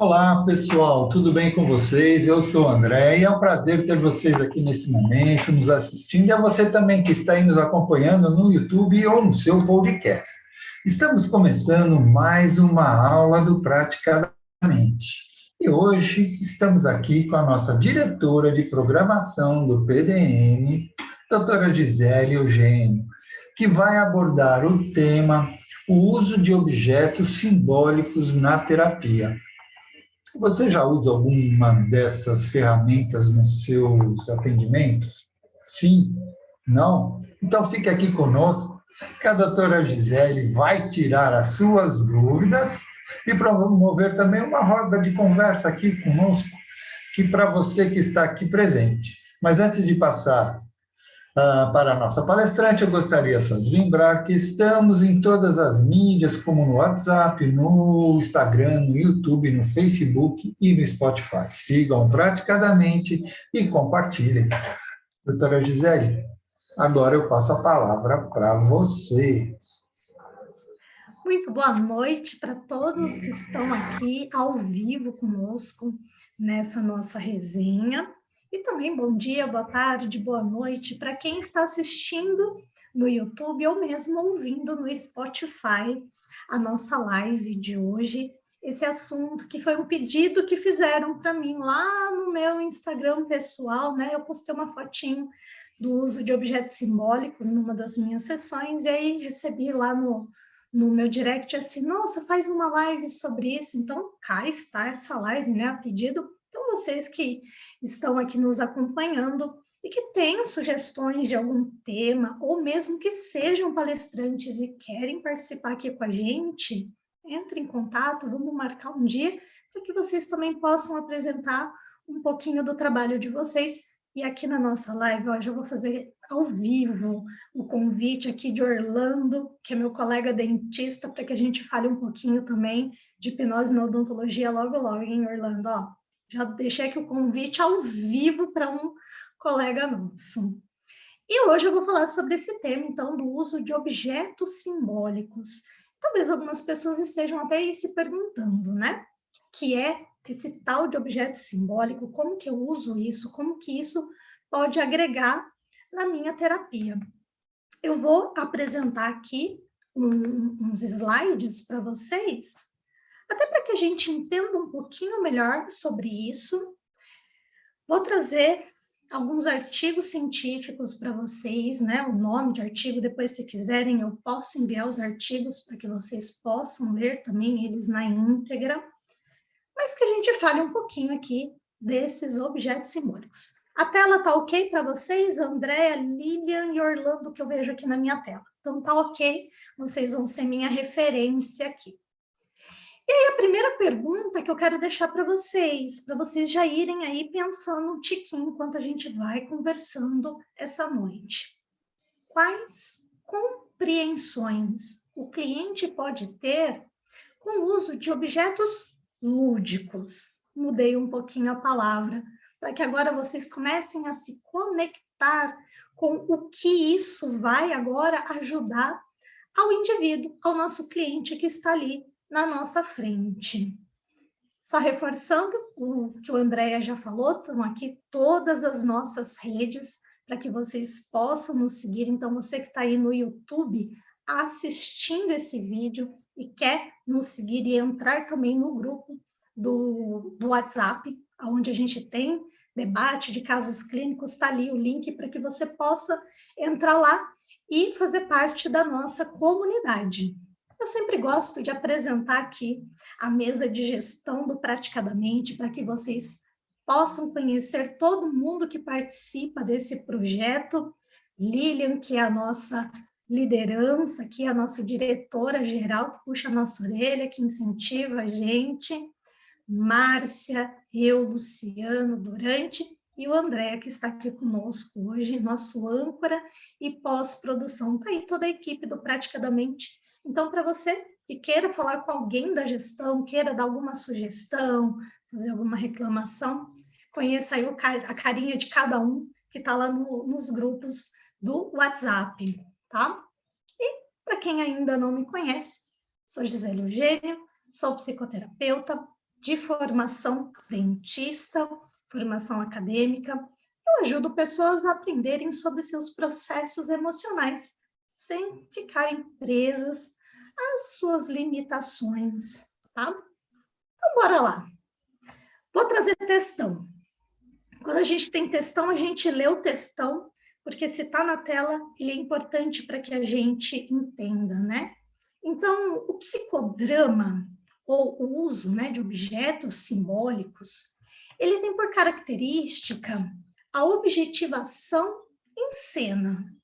Olá, pessoal, tudo bem com vocês? Eu sou o André e é um prazer ter vocês aqui nesse momento, nos assistindo, e a você também que está aí nos acompanhando no YouTube ou no seu podcast. Estamos começando mais uma aula do Praticamente. E hoje estamos aqui com a nossa diretora de programação do PDM, doutora Gisele Eugênio, que vai abordar o tema o uso de objetos simbólicos na terapia. Você já usa alguma dessas ferramentas nos seus atendimentos? Sim? Não? Então fique aqui conosco, que a doutora Gisele vai tirar as suas dúvidas e promover também uma roda de conversa aqui conosco, que para você que está aqui presente. Mas antes de passar para a nossa palestrante, eu gostaria só de lembrar que estamos em todas as mídias, como no WhatsApp, no Instagram, no YouTube, no Facebook e no Spotify. Sigam praticadamente e compartilhem. Doutora Gisele, agora eu passo a palavra para você. Muito boa noite para todos que estão aqui ao vivo conosco nessa nossa resenha. E também bom dia, boa tarde, boa noite para quem está assistindo no YouTube ou mesmo ouvindo no Spotify a nossa live de hoje. Esse assunto que foi um pedido que fizeram para mim lá no meu Instagram pessoal, né? Eu postei uma fotinho do uso de objetos simbólicos numa das minhas sessões e aí recebi lá no meu direct assim, nossa, faz uma live sobre isso. Então, cá está essa live, né, a pedido. Então, vocês que estão aqui nos acompanhando e que tenham sugestões de algum tema, ou mesmo que sejam palestrantes e querem participar aqui com a gente, entre em contato, vamos marcar um dia para que vocês também possam apresentar um pouquinho do trabalho de vocês. E aqui na nossa live, hoje eu vou fazer ao vivo o convite aqui de Orlando, que é meu colega dentista, para que a gente fale um pouquinho também de hipnose na odontologia logo, em Orlando. Ó, já deixei aqui o convite ao vivo para um colega nosso. E hoje eu vou falar sobre esse tema, então, do uso de objetos simbólicos. Talvez algumas pessoas estejam até aí se perguntando, né? Que é esse tal de objeto simbólico, como que eu uso isso, como que isso pode agregar na minha terapia. Eu vou apresentar aqui uns slides para vocês, até para que a gente entenda um pouquinho melhor sobre isso. Vou trazer alguns artigos científicos para vocês, né? O nome de artigo, depois, se quiserem, eu posso enviar os artigos para que vocês possam ler também eles na íntegra, mas que a gente fale um pouquinho aqui desses objetos simbólicos. A tela está ok para vocês, Andréa, Lilian e Orlando, que eu vejo aqui na minha tela. Então, está ok, vocês vão ser minha referência aqui. E aí, a primeira pergunta que eu quero deixar para vocês já irem aí pensando um tiquinho enquanto a gente vai conversando essa noite. Quais compreensões o cliente pode ter com o uso de objetos lúdicos? Mudei um pouquinho a palavra, para que agora vocês comecem a se conectar com o que isso vai agora ajudar ao indivíduo, ao nosso cliente que está ali na nossa frente. Só reforçando o que o Andréa já falou, estão aqui todas as nossas redes para que vocês possam nos seguir. Então, você que está aí no YouTube assistindo esse vídeo e quer nos seguir e entrar também no grupo do WhatsApp, onde a gente tem debate de casos clínicos, está ali o link para que você possa entrar lá e fazer parte da nossa comunidade. Eu sempre gosto de apresentar aqui a mesa de gestão do Praticadamente, para que vocês possam conhecer todo mundo que participa desse projeto. Lilian, que é a nossa liderança, que é a nossa diretora geral, que puxa a nossa orelha, que incentiva a gente. Márcia, eu, Luciano, Durante, e o André, que está aqui conosco hoje, nosso âncora e pós-produção. Está aí toda a equipe do Praticadamente. Então, para você que queira falar com alguém da gestão, queira dar alguma sugestão, fazer alguma reclamação, conheça aí a carinha de cada um que está lá nos grupos do WhatsApp, tá? E para quem ainda não me conhece, sou Gisele Eugênio, sou psicoterapeuta, de formação cientista, formação acadêmica. Eu ajudo pessoas a aprenderem sobre seus processos emocionais, sem ficarem presas às suas limitações, tá? Então, bora lá. Vou trazer textão. Quando a gente tem textão, a gente lê o textão, porque se está na tela, ele é importante para que a gente entenda, né? Então, o psicodrama, ou o uso, né, de objetos simbólicos, ele tem por característica a objetivação em cena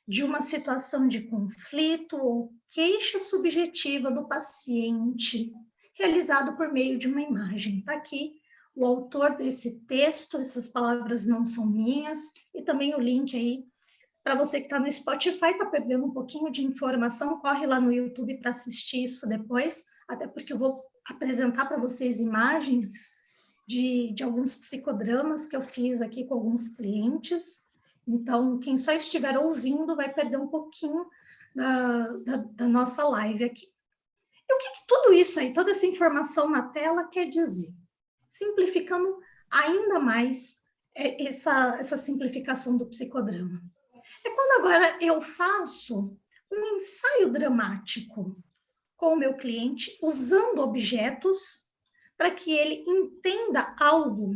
de uma situação de conflito ou queixa subjetiva do paciente, realizado por meio de uma imagem. Está aqui o autor desse texto, essas palavras não são minhas, e também o link aí para você que está no Spotify, está perdendo um pouquinho de informação, corre lá no YouTube para assistir isso depois, até porque eu vou apresentar para vocês imagens de alguns psicodramas que eu fiz aqui com alguns clientes. Então, quem só estiver ouvindo vai perder um pouquinho da nossa live aqui. E o que tudo isso aí, toda essa informação na tela quer dizer? Simplificando ainda mais essa simplificação do psicodrama. É quando agora eu faço um ensaio dramático com o meu cliente, usando objetos para que ele entenda algo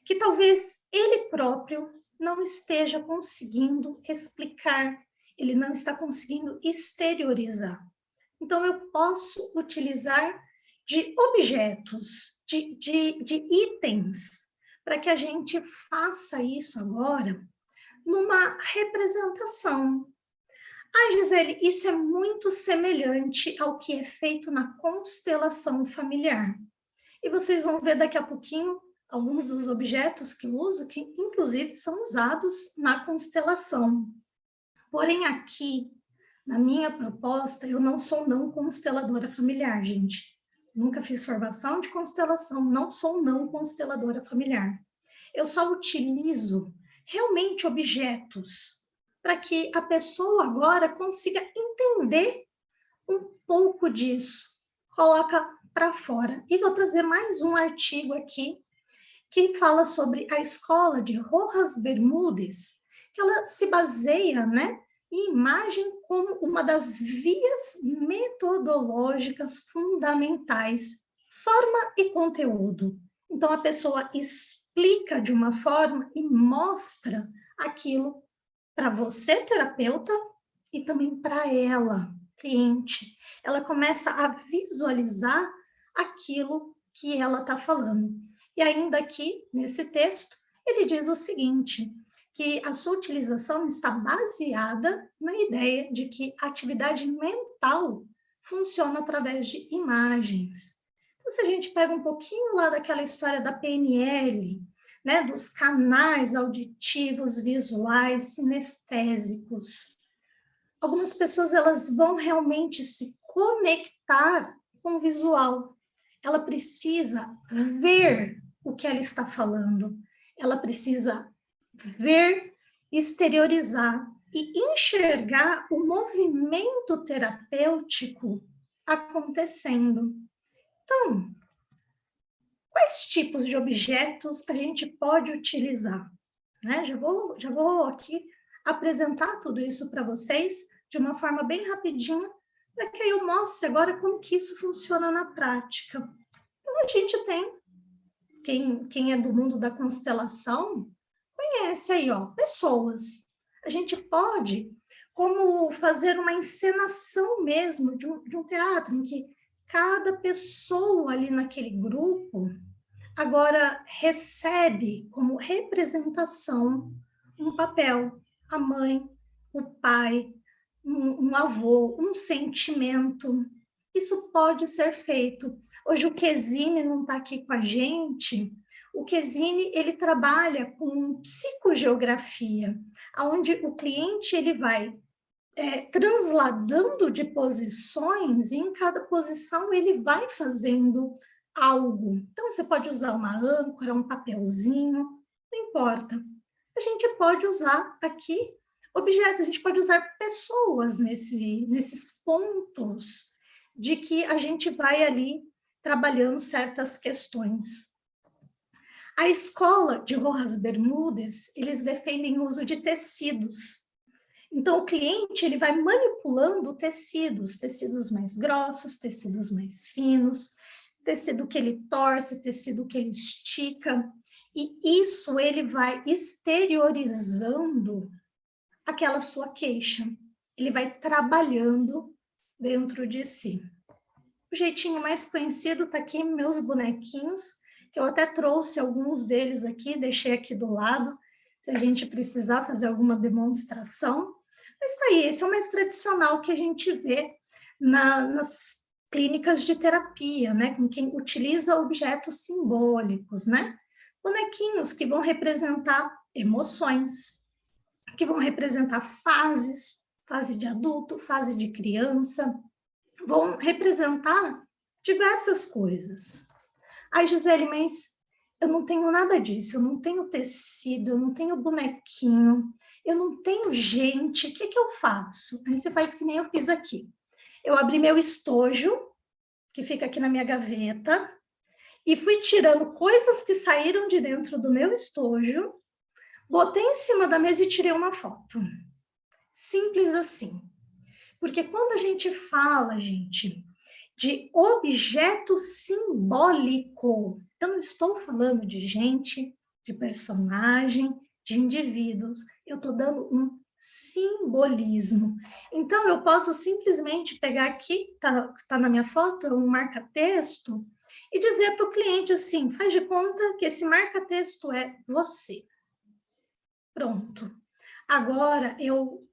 que talvez ele próprio não esteja conseguindo explicar, ele não está conseguindo exteriorizar. Então, eu posso utilizar de objetos, de itens, para que a gente faça isso agora numa representação. Ah, Gisele, isso é muito semelhante ao que é feito na constelação familiar. E vocês vão ver daqui a pouquinho alguns dos objetos que eu uso, que inclusive são usados na constelação. Porém, aqui, na minha proposta, eu não sou não consteladora familiar, gente. Nunca fiz formação de constelação, não sou não consteladora familiar. Eu só utilizo realmente objetos para que a pessoa agora consiga entender um pouco disso. Coloca para fora. E vou trazer mais um artigo aqui que fala sobre a escola de Rojas Bermúdez, que ela se baseia, né, em imagem como uma das vias metodológicas fundamentais, forma e conteúdo. Então, a pessoa explica de uma forma e mostra aquilo para você, terapeuta, e também para ela, cliente. Ela começa a visualizar aquilo que ela está falando. E ainda aqui, nesse texto, ele diz o seguinte, que a sua utilização está baseada na ideia de que a atividade mental funciona através de imagens. Então, se a gente pega um pouquinho lá daquela história da PNL, né, dos canais auditivos, visuais, sinestésicos, algumas pessoas elas vão realmente se conectar com o visual. Ela precisa ver o que ela está falando. Ela precisa ver, exteriorizar e enxergar o movimento terapêutico acontecendo. Então, quais tipos de objetos a gente pode utilizar? Né? Já vou aqui apresentar tudo isso para vocês de uma forma bem rapidinha, para que eu mostre agora como que isso funciona na prática. Então, a gente tem, quem é do mundo da constelação, conhece aí, ó, pessoas. A gente pode, como fazer uma encenação mesmo de um teatro, em que cada pessoa ali naquele grupo agora recebe como representação um papel, a mãe, o pai, um avô, um sentimento. Isso pode ser feito. Hoje o Kesine não está aqui com a gente. O Kesine, ele trabalha com psicogeografia, onde o cliente ele vai transladando de posições e em cada posição ele vai fazendo algo. Então, você pode usar uma âncora, um papelzinho, não importa. A gente pode usar aqui objetos, a gente pode usar pessoas nesses pontos de que a gente vai ali trabalhando certas questões. A escola de Rojas Bermúdez, eles defendem o uso de tecidos. Então, o cliente ele vai manipulando tecidos mais grossos, tecidos mais finos, tecido que ele torce, tecido que ele estica, e isso ele vai exteriorizando aquela sua queixa. Ele vai trabalhando dentro de si. O jeitinho mais conhecido está aqui, meus bonequinhos, que eu até trouxe alguns deles aqui, deixei aqui do lado, se a gente precisar fazer alguma demonstração. Mas tá aí, esse é o mais tradicional que a gente vê nas clínicas de terapia, né? Com quem utiliza objetos simbólicos, né? Bonequinhos que vão representar emoções, que vão representar fases, fase de adulto, fase de criança, vão representar diversas coisas. Ai, Gisele, mas eu não tenho nada disso, eu não tenho tecido, eu não tenho bonequinho, eu não tenho gente, o que que eu faço? Aí você faz que nem eu fiz aqui. Eu abri meu estojo, que fica aqui na minha gaveta, e fui tirando coisas que saíram de dentro do meu estojo, botei em cima da mesa e tirei uma foto. Simples assim. Porque quando a gente fala, gente, de objeto simbólico, eu não estou falando de gente, de personagem, de indivíduos, eu estou dando um simbolismo. Então, eu posso simplesmente pegar aqui, tá na minha foto, um marca-texto, e dizer para o cliente assim, faz de conta que esse marca-texto é você. Pronto. Agora, eu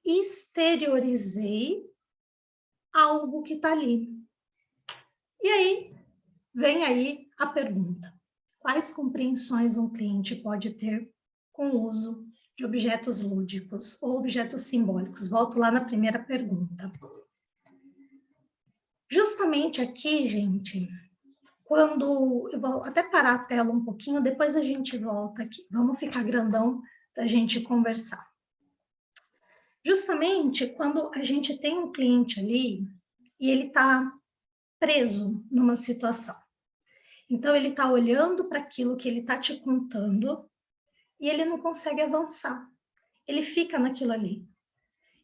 exteriorizei algo que está ali. E aí, vem aí a pergunta. Quais compreensões um cliente pode ter com o uso de objetos lúdicos ou objetos simbólicos? Volto lá na primeira pergunta. Justamente aqui, gente, quando... Eu vou até parar a tela um pouquinho, depois a gente volta aqui. Vamos ficar grandão para a gente conversar. Justamente quando a gente tem um cliente ali e ele está preso numa situação. Então, ele está olhando para aquilo que ele está te contando e ele não consegue avançar. Ele fica naquilo ali.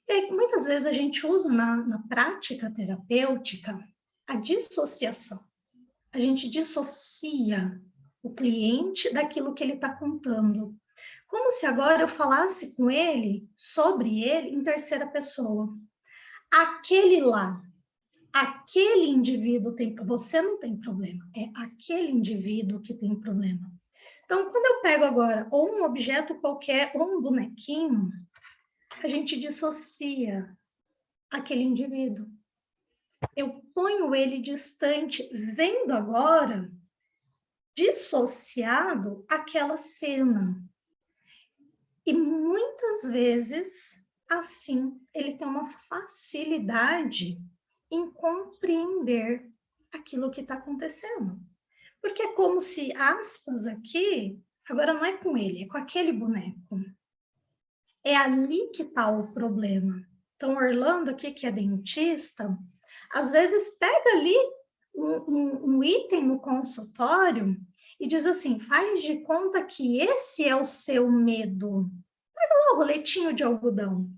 E aí, muitas vezes a gente usa na prática terapêutica a dissociação. A gente dissocia o cliente daquilo que ele está contando. Como se agora eu falasse com ele, sobre ele, em terceira pessoa. Aquele lá, aquele indivíduo tem, você não tem problema, é aquele indivíduo que tem problema. Então, quando eu pego agora ou um objeto qualquer, ou um bonequinho, a gente dissocia aquele indivíduo. Eu ponho ele distante, vendo agora, dissociado aquela cena. E muitas vezes, assim, ele tem uma facilidade em compreender aquilo que está acontecendo. Porque é como se, aspas, aqui, agora não é com ele, é com aquele boneco. É ali que está o problema. Então, Orlando aqui, que é dentista, às vezes pega ali um item no consultório e diz assim, faz de conta que esse é o seu medo. Pega lá o roletinho de algodão.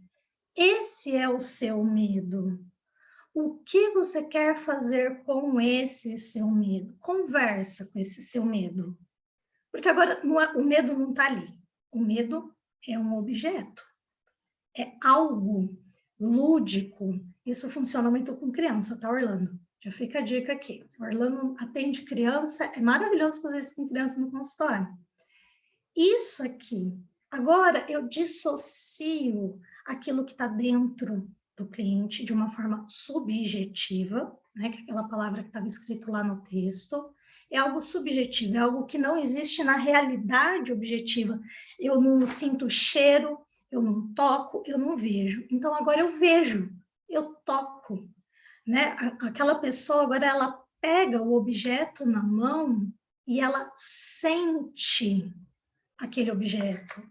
Esse é o seu medo. O que você quer fazer com esse seu medo? Conversa com esse seu medo. Porque agora o medo não está ali. O medo é um objeto. É algo lúdico. Isso funciona muito com criança, tá, Orlando? Já fica a dica aqui. O Orlando atende criança, é maravilhoso fazer isso com criança no consultório. Isso aqui. Agora eu dissocio aquilo que está dentro do cliente de uma forma subjetiva, né, que é aquela palavra que estava escrito lá no texto, é algo subjetivo, é algo que não existe na realidade objetiva. Eu não sinto cheiro, eu não toco, eu não vejo. Então, agora eu vejo, eu toco, né? Aquela pessoa, agora ela pega o objeto na mão e ela sente aquele objeto.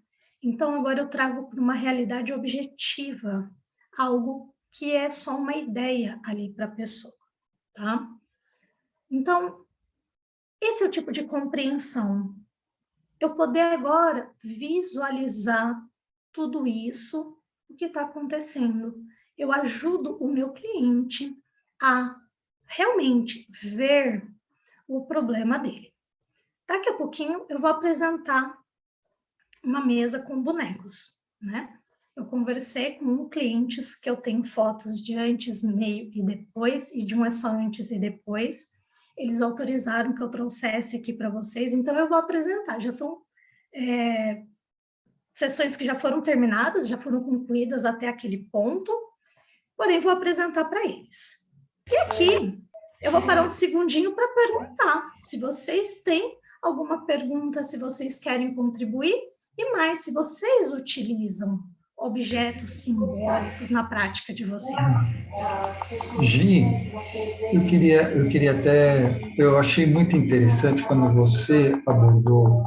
Então, agora eu trago para uma realidade objetiva, algo que é só uma ideia ali para a pessoa, tá? Então, esse é o tipo de compreensão. Eu poder agora visualizar tudo isso, o que está acontecendo. Eu ajudo o meu cliente a realmente ver o problema dele. Daqui a pouquinho eu vou apresentar uma mesa com bonecos, né? Eu conversei com clientes que eu tenho fotos de antes, meio e depois, e de um é só antes e depois. Eles autorizaram que eu trouxesse aqui para vocês, então eu vou apresentar. Já são sessões que já foram terminadas, já foram concluídas até aquele ponto, porém vou apresentar para eles. E aqui eu vou parar um segundinho para perguntar se vocês têm alguma pergunta, se vocês querem contribuir, e mais, se vocês utilizam objetos simbólicos na prática de vocês. Gi, eu achei muito interessante quando você abordou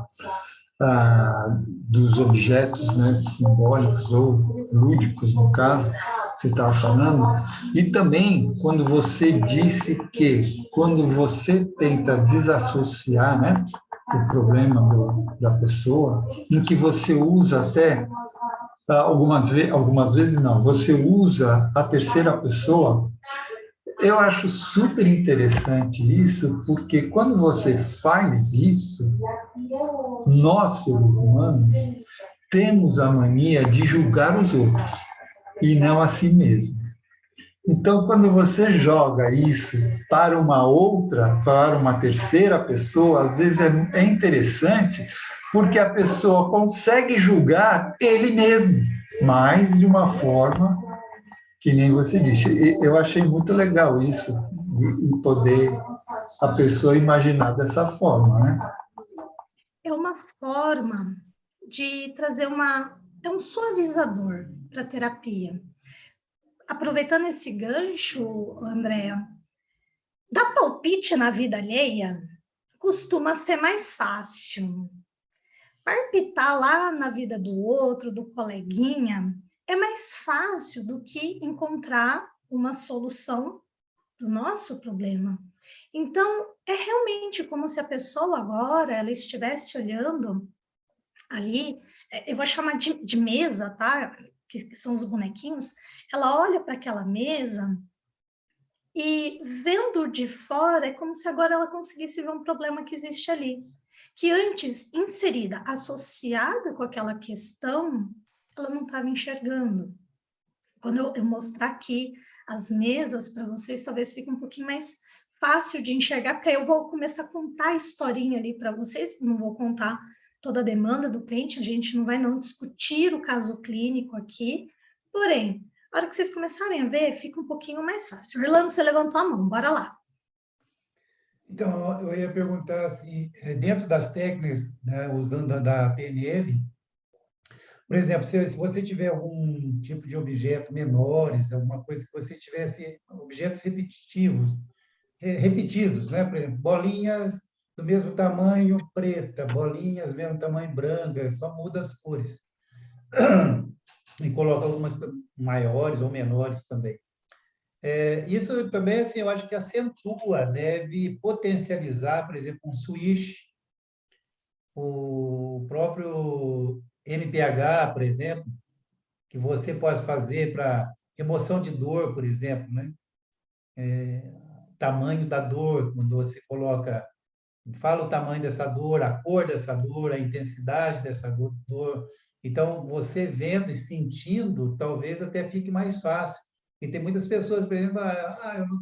dos objetos, né, simbólicos ou lúdicos, no caso, que você estava falando, e também quando você disse que quando você tenta desassociar, né, o problema da pessoa, em que você usa até algumas vezes não, você usa a terceira pessoa. Eu acho super interessante isso, porque quando você faz isso, nós, seres humanos, temos a mania de julgar os outros e não a si mesmo. Então, quando você joga isso para uma terceira pessoa, às vezes é interessante, porque a pessoa consegue julgar ele mesmo, mas de uma forma que nem você disse. Eu achei muito legal isso, de poder a pessoa imaginar dessa forma, né? É uma forma de trazer é um suavizador para a terapia. Aproveitando esse gancho, Andréa, dar palpite na vida alheia costuma ser mais fácil. Palpitar lá na vida do outro, do coleguinha, é mais fácil do que encontrar uma solução do nosso problema. Então, é realmente como se a pessoa agora ela estivesse olhando ali, eu vou chamar de mesa, tá? Que são os bonequinhos. Ela olha para aquela mesa e vendo de fora é como se agora ela conseguisse ver um problema que existe ali, que antes inserida, associada com aquela questão, ela não estava enxergando. Quando eu mostrar aqui as mesas para vocês, talvez fique um pouquinho mais fácil de enxergar, porque aí eu vou começar a contar a historinha ali para vocês, não vou contar toda a demanda do cliente, a gente não vai não discutir o caso clínico aqui, porém, a hora que vocês começarem a ver, fica um pouquinho mais fácil. Orlando, você levantou a mão, bora lá. Então, eu ia perguntar assim, dentro das técnicas, né, usando a da PNL, por exemplo, se você tiver algum tipo de objeto menores, alguma coisa que você tivesse objetos repetidos, né? Por exemplo, bolinhas do mesmo tamanho preta, bolinhas do mesmo tamanho branca, só muda as cores. E coloca algumas maiores ou menores também. Isso também, assim, eu acho que acentua, deve potencializar, por exemplo, um switch, o próprio MPH, por exemplo, que você pode fazer para emoção de dor, por exemplo, né? Tamanho da dor, quando você coloca, fala o tamanho dessa dor, a cor dessa dor, a intensidade dessa dor. Então, você vendo e sentindo, talvez até fique mais fácil. E tem muitas pessoas, por exemplo, eu não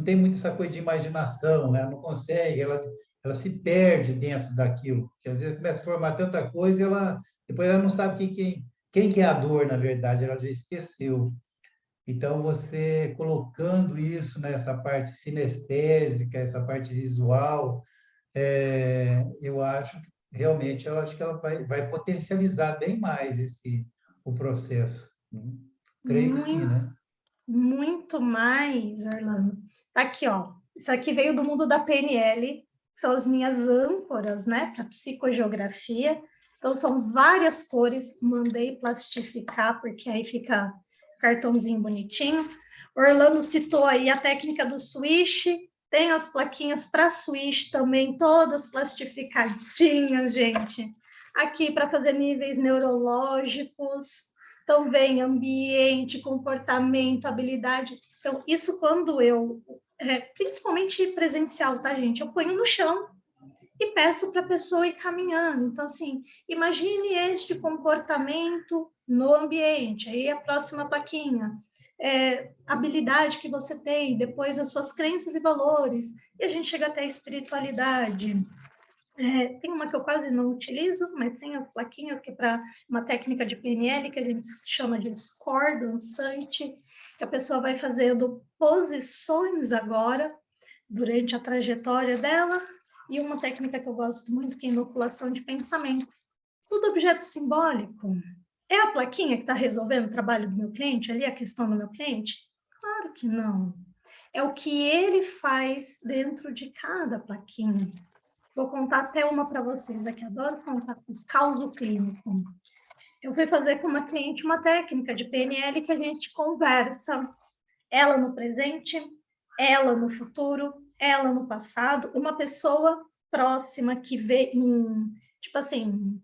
tenho muito essa coisa de imaginação, né? Ela não consegue, ela se perde dentro daquilo. Porque às vezes começa a formar tanta coisa, depois ela não sabe quem que é a dor, na verdade, ela já esqueceu. Então, você colocando isso nessa parte sinestésica, essa parte visual, eu acho que realmente eu acho que ela vai potencializar bem mais o processo. Creio que sim, Muito, né? muito mais, Orlando. Tá aqui, ó. Isso aqui veio do mundo da PNL, que são as minhas âncoras, né, para psicogeografia. Então, são várias cores, mandei plastificar, porque aí fica cartãozinho bonitinho. Orlando citou aí a técnica do switch, Tem as plaquinhas para Switch também, todas plastificadinhas, gente. Aqui para fazer níveis neurológicos. Então, vem ambiente, comportamento, habilidade. Então, isso quando eu, principalmente presencial, tá, gente? Eu ponho no chão e peço para a pessoa ir caminhando. Então, assim, imagine este comportamento no ambiente. Aí a próxima plaquinha, habilidade que você tem, depois as suas crenças e valores, e a gente chega até a espiritualidade. Tem uma que eu quase não utilizo, mas tem as plaquinhas que é para uma técnica de PNL, que a gente chama de score dançante, que a pessoa vai fazendo posições agora, durante a trajetória dela, e uma técnica que eu gosto muito, que é inoculação de pensamento. Tudo objeto simbólico. É a plaquinha que está resolvendo o trabalho do meu cliente, ali a questão do meu cliente? Claro que não. É o que ele faz dentro de cada plaquinha. Vou contar até uma para vocês aqui, adoro contar os causos clínicos. Eu fui fazer com uma cliente uma técnica de PNL que a gente conversa, ela no presente, ela no futuro, ela no passado, uma pessoa próxima que vê tipo assim,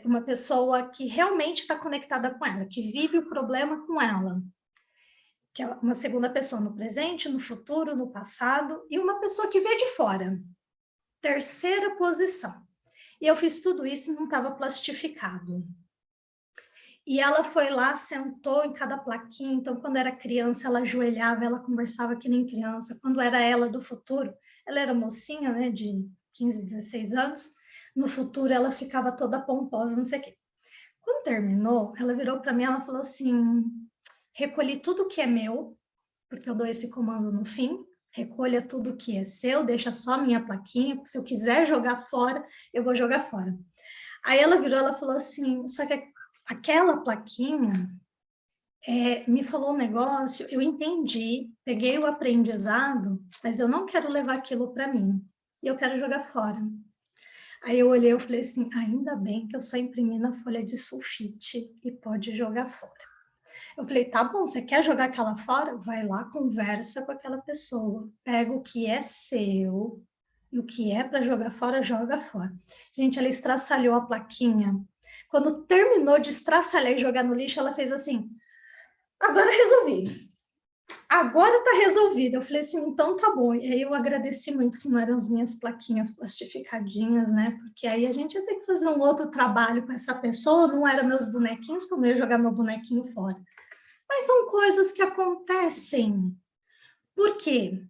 uma pessoa que realmente está conectada com ela, que vive o problema com ela, que é uma segunda pessoa no presente, no futuro, no passado, e uma pessoa que vê de fora, terceira posição. E eu fiz tudo isso e não estava plastificado. E ela foi lá, sentou em cada plaquinha. Então, quando era criança, ela ajoelhava, ela conversava que nem criança. Quando era ela do futuro, ela era mocinha, né, de 15, 16 anos. No futuro, ela ficava toda pomposa, não sei o quê. Quando terminou, ela virou para mim, ela falou assim, recolhi tudo que é meu, porque eu dou esse comando no fim, recolha tudo que é seu, deixa só a minha plaquinha, porque se eu quiser jogar fora, eu vou jogar fora. Aí ela virou, ela falou assim, só que aquela plaquinha me falou um negócio, eu entendi, peguei o aprendizado, mas eu não quero levar aquilo para mim, e eu quero jogar fora. Aí eu olhei e falei assim, ainda bem que eu só imprimi na folha de sulfite e pode jogar fora. Eu falei, tá bom, você quer jogar aquela fora? Vai lá, conversa com aquela pessoa, pega o que é seu, e o que é para jogar fora, joga fora. Gente, ela estraçalhou a plaquinha. Quando terminou de estraçalhar e jogar no lixo, ela fez assim, agora resolvi. Agora tá resolvido. Eu falei assim, então tá bom. E aí eu agradeci muito que não eram as minhas plaquinhas plastificadinhas, né? Porque aí a gente ia ter que fazer um outro trabalho com essa pessoa, não eram meus bonequinhos, como eu ia jogar meu bonequinho fora. Mas são coisas que acontecem. Por quê?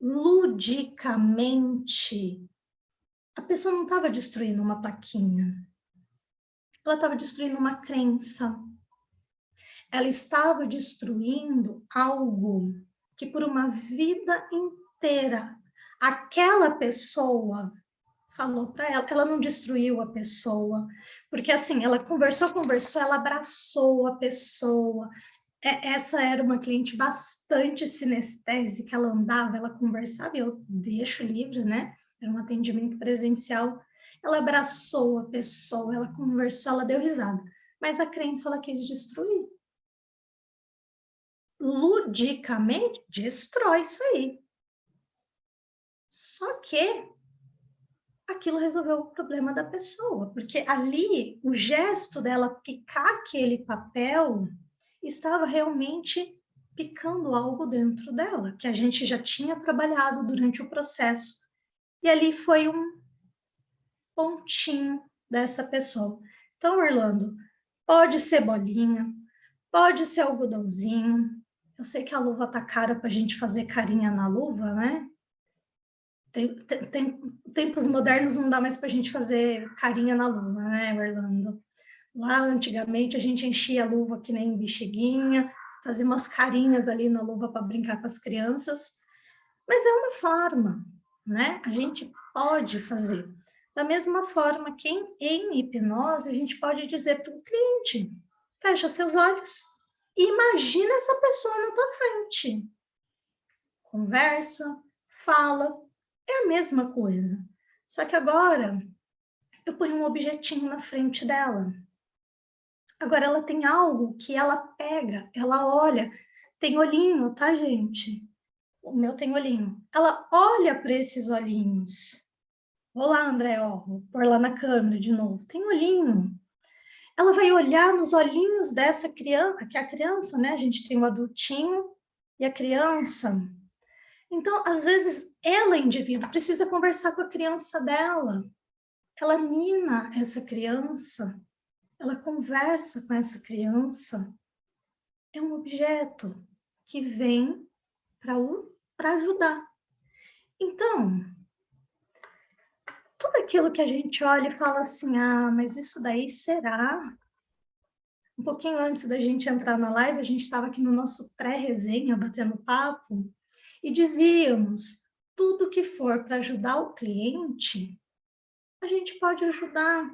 Ludicamente, a pessoa não estava destruindo uma plaquinha. Ela estava destruindo uma crença. Ela estava destruindo algo que por uma vida inteira aquela pessoa falou para ela, ela não destruiu a pessoa, porque assim, ela conversou, ela abraçou a pessoa. Essa era uma cliente bastante sinestésica, ela andava, ela conversava, e eu deixo livre, né? Era um atendimento presencial. Ela abraçou a pessoa, ela conversou, ela deu risada. Mas a crença ela quis destruir. Ludicamente, destrói isso aí. Só que aquilo resolveu o problema da pessoa, porque ali o gesto dela picar aquele papel estava realmente picando algo dentro dela, que a gente já tinha trabalhado durante o processo. E ali foi um pontinho dessa pessoa. Então, Orlando, pode ser bolinha, pode ser algodãozinho. Eu sei que a luva tá cara para a gente fazer carinha na luva, né? Tempos modernos não dá mais para a gente fazer carinha na luva, né, Orlando? Lá, antigamente, a gente enchia a luva que nem bexiguinha, fazia umas carinhas ali na luva para brincar com as crianças, mas é uma forma, né? A gente pode fazer. Da mesma forma que em hipnose, a gente pode dizer para o cliente, fecha seus olhos e imagina essa pessoa na tua frente. Conversa, fala, é a mesma coisa. Só que agora, eu ponho um objetinho na frente dela. Agora, ela tem algo que ela pega, ela olha, tem olhinho, tá, gente? o meu tem olhinho. Ela olha para esses olhinhos. Vou lá, André, ó, vou pôr lá na câmera de novo. Tem olhinho. Ela vai olhar nos olhinhos dessa criança, que é a criança, né? A gente tem o adultinho e a criança. Então, às vezes, ela, indivíduo, precisa conversar com a criança dela. Ela mima essa criança, ela conversa com essa criança. É um objeto que vem para ajudar. Então, tudo aquilo que a gente olha e fala assim, ah, mas isso daí será? Um pouquinho antes da gente entrar na live, a gente estava aqui no nosso pré-resenha, batendo papo, e dizíamos, tudo que for para ajudar o cliente, a gente pode ajudar.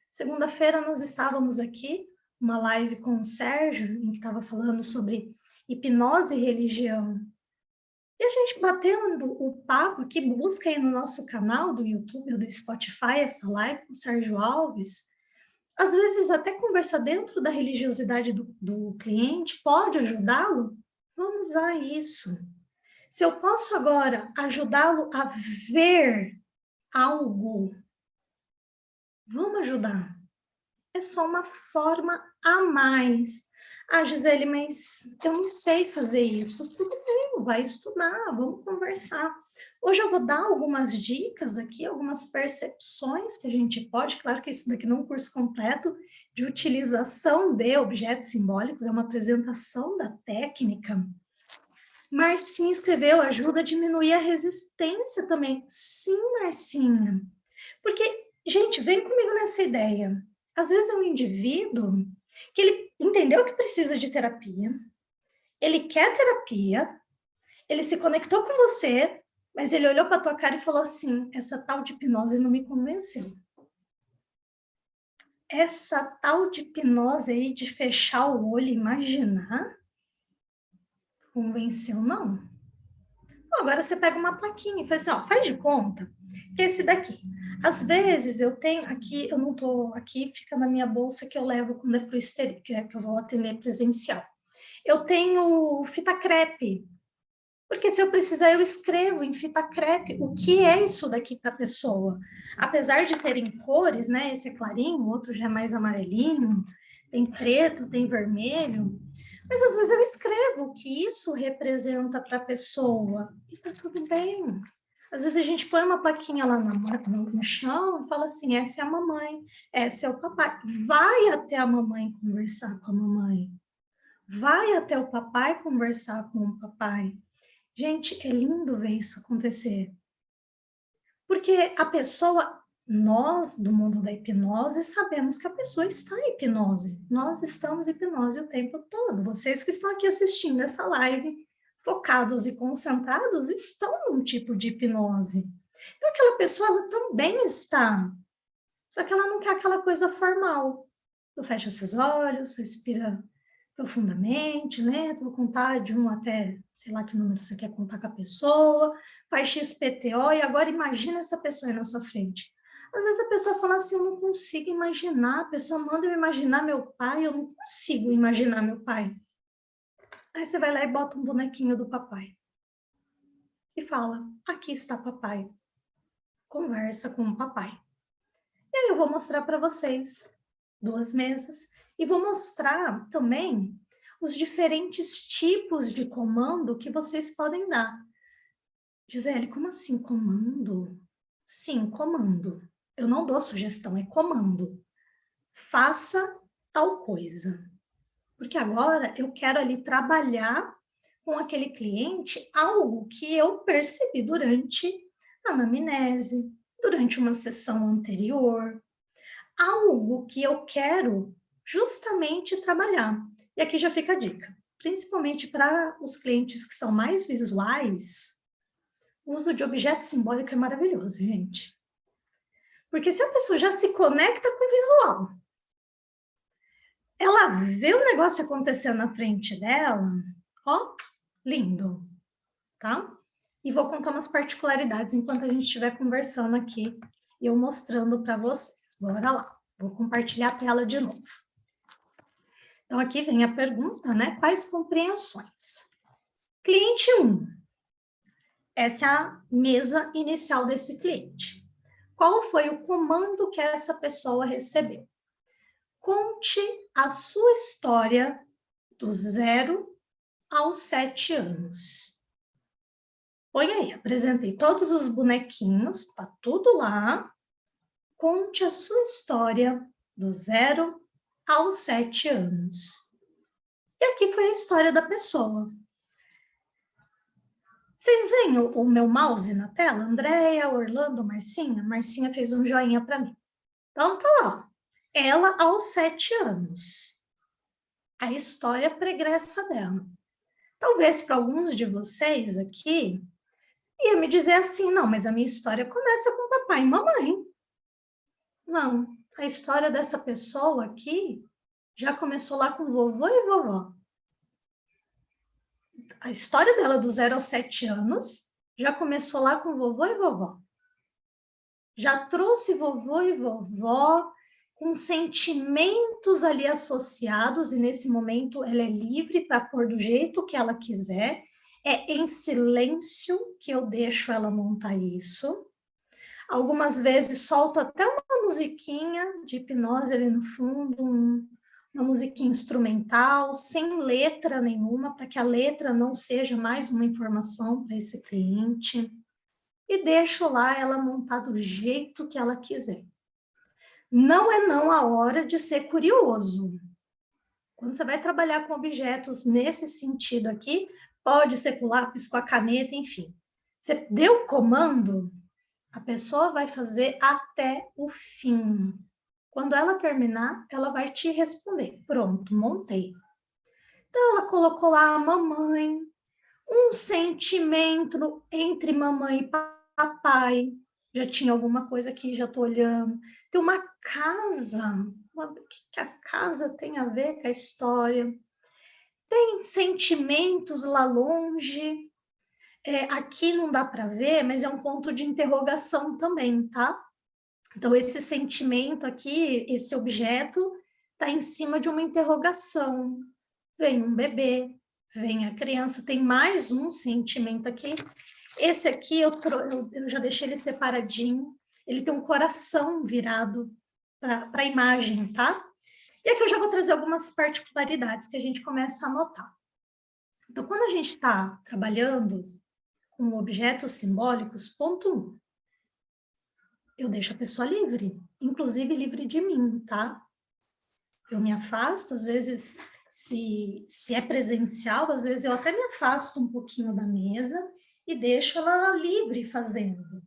Segunda-feira nós estávamos aqui, uma live com o Sérgio, em que estava falando sobre hipnose e religião. E a gente batendo o papo aqui, busca aí no nosso canal do YouTube ou do Spotify essa live com o Sérgio Alves. Às vezes até conversar dentro da religiosidade do cliente pode ajudá-lo. Vamos usar isso. Se eu posso agora ajudá-lo a ver algo, vamos ajudar. É só uma forma a mais. Ah, Gisele, mas eu não sei fazer isso. Tudo bem, vai estudar, vamos conversar. Hoje eu vou dar algumas dicas aqui, algumas percepções que a gente pode, claro que isso daqui não é um curso completo de utilização de objetos simbólicos, é uma apresentação da técnica. Marcinha escreveu, ajuda a diminuir a resistência também. Sim, Marcinha. Porque, gente, vem comigo nessa ideia. Às vezes é um indivíduo que ele entendeu que precisa de terapia, ele quer terapia, ele se conectou com você, mas ele olhou para a tua cara e falou assim, essa tal de hipnose não me convenceu. Essa tal de hipnose aí de fechar o olho e imaginar, convenceu não. Agora você pega uma plaquinha e faz assim, ó, faz de conta que é esse daqui. Às vezes eu tenho aqui, eu não tô aqui, fica na minha bolsa que eu levo quando é pro exterior, que eu vou atender presencial. Eu tenho fita crepe, porque se eu precisar eu escrevo em fita crepe o que é isso daqui para a pessoa. Apesar de terem cores, né? Esse é clarinho, o outro já é mais amarelinho, tem preto, tem vermelho, mas às vezes eu escrevo o que isso representa para a pessoa e tá tudo bem. Às vezes a gente põe uma plaquinha lá no chão e fala assim, essa é a mamãe, essa é o papai. Vai até a mamãe conversar com a mamãe. Vai até o papai conversar com o papai. Gente, é lindo ver isso acontecer. Porque a pessoa, nós do mundo da hipnose, sabemos que a pessoa está em hipnose. Nós estamos em hipnose o tempo todo. Vocês que estão aqui assistindo essa live, focados e concentrados, estão num tipo de hipnose. Então, aquela pessoa, ela também está. Só que ela não quer aquela coisa formal. Tu fecha seus olhos, respira profundamente, né? Tu vai contar de 1 até, sei lá que número você quer contar com a pessoa, faz XPTO e agora imagina essa pessoa aí na sua frente. Às vezes a pessoa fala assim, eu não consigo imaginar, a pessoa manda eu imaginar meu pai, eu não consigo imaginar meu pai. Aí você vai lá e bota um bonequinho do papai. E fala, aqui está papai. Conversa com o papai. E aí eu vou mostrar para vocês 2 mesas e vou mostrar também os diferentes tipos de comando que vocês podem dar. Gisele, como assim comando? Sim, comando. Eu não dou sugestão, é comando. Faça tal coisa. Porque agora eu quero ali trabalhar com aquele cliente algo que eu percebi durante a anamnese, durante uma sessão anterior, algo que eu quero justamente trabalhar. E aqui já fica a dica, principalmente para os clientes que são mais visuais, o uso de objeto simbólico é maravilhoso, gente. Porque se a pessoa já se conecta com o visual, ela vê o negócio acontecendo na frente dela, ó, lindo, tá? E vou contar umas particularidades enquanto a gente estiver conversando aqui, e eu mostrando para vocês. Bora lá, vou compartilhar a tela de novo. Então, aqui vem a pergunta, né? Quais compreensões? Cliente 1. Essa é a mesa inicial desse cliente. Qual foi o comando que essa pessoa recebeu? Conte a sua história do 0 aos 7 anos. Põe aí, apresentei todos os bonequinhos, tá tudo lá. Conte a sua história do 0 aos 7 anos. E aqui foi a história da pessoa. Vocês veem o meu mouse na tela? Andréia, Orlando, Marcinha? Marcinha fez um joinha para mim. Então, tá lá. Ela aos 7 anos. A história pregressa dela. Talvez para alguns de vocês aqui, ia me dizer assim, não, mas a minha história começa com papai e mamãe. Não, a história dessa pessoa aqui já começou lá com vovô e vovó. A história dela do 0 aos 7 anos já começou lá com vovô e vovó. Já trouxe vovô e vovó com sentimentos ali associados, e nesse momento ela é livre para pôr do jeito que ela quiser. É em silêncio que eu deixo ela montar isso. Algumas vezes solto até uma musiquinha de hipnose ali no fundo, uma musiquinha instrumental, sem letra nenhuma, para que a letra não seja mais uma informação para esse cliente. E deixo lá ela montar do jeito que ela quiser. Não é não a hora de ser curioso. Quando você vai trabalhar com objetos nesse sentido aqui, pode ser com o lápis, com a caneta, enfim. Você deu o comando, a pessoa vai fazer até o fim. Quando ela terminar, ela vai te responder. Pronto, montei. Então, ela colocou lá a mamãe, um sentimento entre mamãe e papai. Já tinha alguma coisa aqui, já estou olhando. Tem uma casa. O que a casa tem a ver com a história? Tem sentimentos lá longe. Aqui não dá para ver, mas é um ponto de interrogação também, tá? Então, esse sentimento aqui, esse objeto, está em cima de uma interrogação. Vem um bebê, vem a criança, tem mais um sentimento aqui. Esse aqui, eu já deixei ele separadinho. Ele tem um coração virado para a imagem, tá? E aqui eu já vou trazer algumas particularidades que a gente começa a notar. Então, quando a gente está trabalhando com objetos simbólicos, ponto 1, eu deixo a pessoa livre, inclusive livre de mim, tá? Eu me afasto, às vezes, se é presencial, às vezes eu até me afasto um pouquinho da mesa e deixo ela livre fazendo.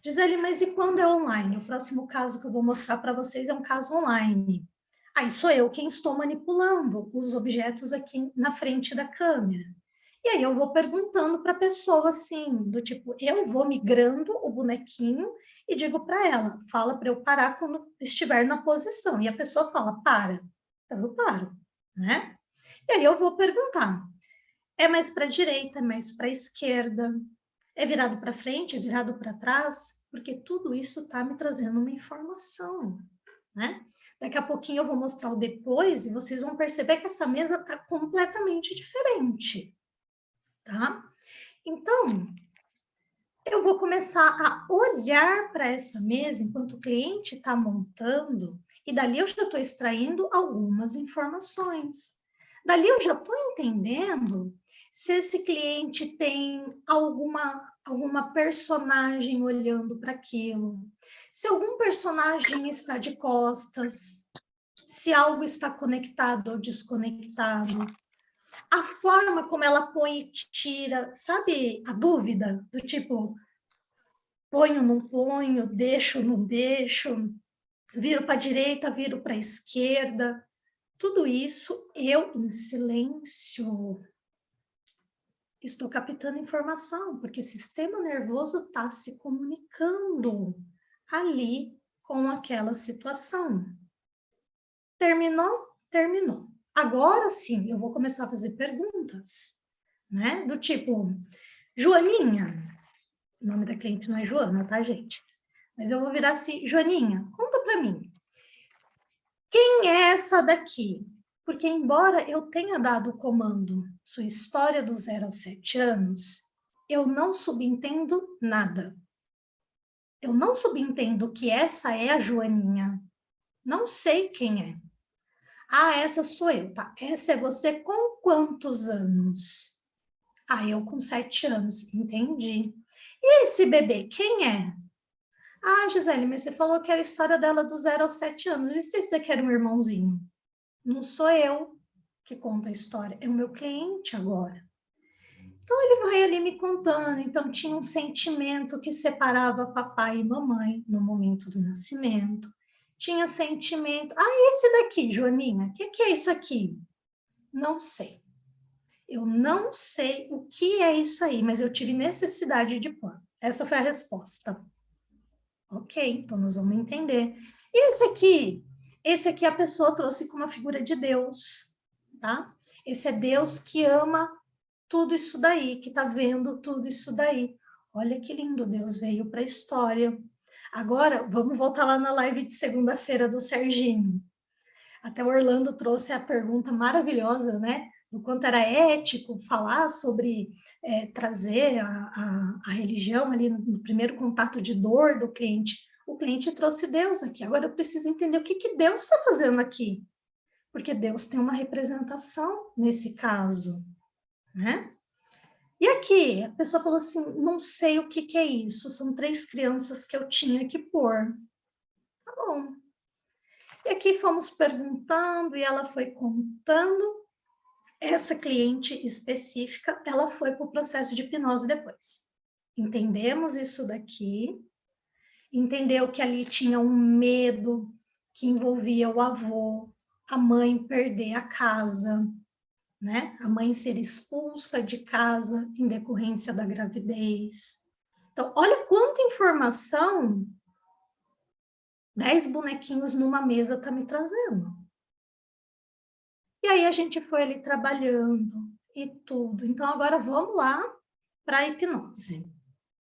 Gisele, mas e quando é online? O próximo caso que eu vou mostrar para vocês é um caso online. Aí sou eu quem estou manipulando os objetos aqui na frente da câmera. E aí eu vou perguntando para a pessoa assim, do tipo, eu vou migrando o bonequinho e digo para ela, fala para eu parar quando estiver na posição. E a pessoa fala, para. Então eu paro, né? E aí eu vou perguntar, é mais para a direita, é mais para a esquerda? É virado para frente, é virado para trás? Porque tudo isso está me trazendo uma informação, né? Daqui a pouquinho eu vou mostrar o depois e vocês vão perceber que essa mesa está completamente diferente, tá? Então, eu vou começar a olhar para essa mesa enquanto o cliente está montando e dali eu já estou extraindo algumas informações. Dali eu já estou entendendo se esse cliente tem alguma personagem olhando para aquilo, se algum personagem está de costas, se algo está conectado ou desconectado. A forma como ela põe e tira, sabe a dúvida? Do tipo, ponho, não ponho, deixo, não deixo, viro para a direita, viro para a esquerda. Tudo isso eu, em silêncio, estou captando informação, porque o sistema nervoso está se comunicando ali com aquela situação. Terminou? Terminou. Agora sim, eu vou começar a fazer perguntas, né? Do tipo, Joaninha, o nome da cliente não é Joana, tá, gente? Mas eu vou virar assim, Joaninha, conta para mim. Quem é essa daqui? Porque embora eu tenha dado o comando, sua história do 0 aos 7 anos, eu não subentendo nada. Eu não subentendo que essa é a Joaninha. Não sei quem é. Ah, essa sou eu, tá? Essa é você com quantos anos? Ah, eu com 7 anos, entendi. E esse bebê, quem é? Ah, Gisele, mas você falou que era a história dela do 0 aos 7 anos. E se você quer um irmãozinho? Não sou eu que conta a história, é o meu cliente agora. Então, ele vai ali me contando. Então, tinha um sentimento que separava papai e mamãe no momento do nascimento. Tinha sentimento... Ah, esse daqui, Joaninha, o que é isso aqui? Não sei. Eu não sei o que é isso aí, mas eu tive necessidade de pôr. Essa foi a resposta. Ok, então nós vamos entender. E esse aqui a pessoa trouxe como uma figura de Deus, tá? Esse é Deus que ama tudo isso daí, que está vendo tudo isso daí. Olha que lindo, Deus veio para a história. Agora, vamos voltar lá na live de segunda-feira do Serginho. Até o Orlando trouxe a pergunta maravilhosa, né? Do quanto era ético falar sobre trazer a religião ali no primeiro contato de dor do cliente. O cliente trouxe Deus aqui. Agora eu preciso entender o que Deus está fazendo aqui. Porque Deus tem uma representação nesse caso, né? E aqui, a pessoa falou assim, não sei o que é isso, são 3 crianças que eu tinha que pôr. Tá bom. E aqui fomos perguntando e ela foi contando. Essa cliente específica, ela foi para o processo de hipnose depois. Entendemos isso daqui, entendeu que ali tinha um medo que envolvia o avô, a mãe perder a casa, né? A mãe ser expulsa de casa em decorrência da gravidez. Então, olha quanta informação 10 bonequinhos numa mesa tá me trazendo. E aí a gente foi ali trabalhando e tudo. Então, agora vamos lá para a hipnose.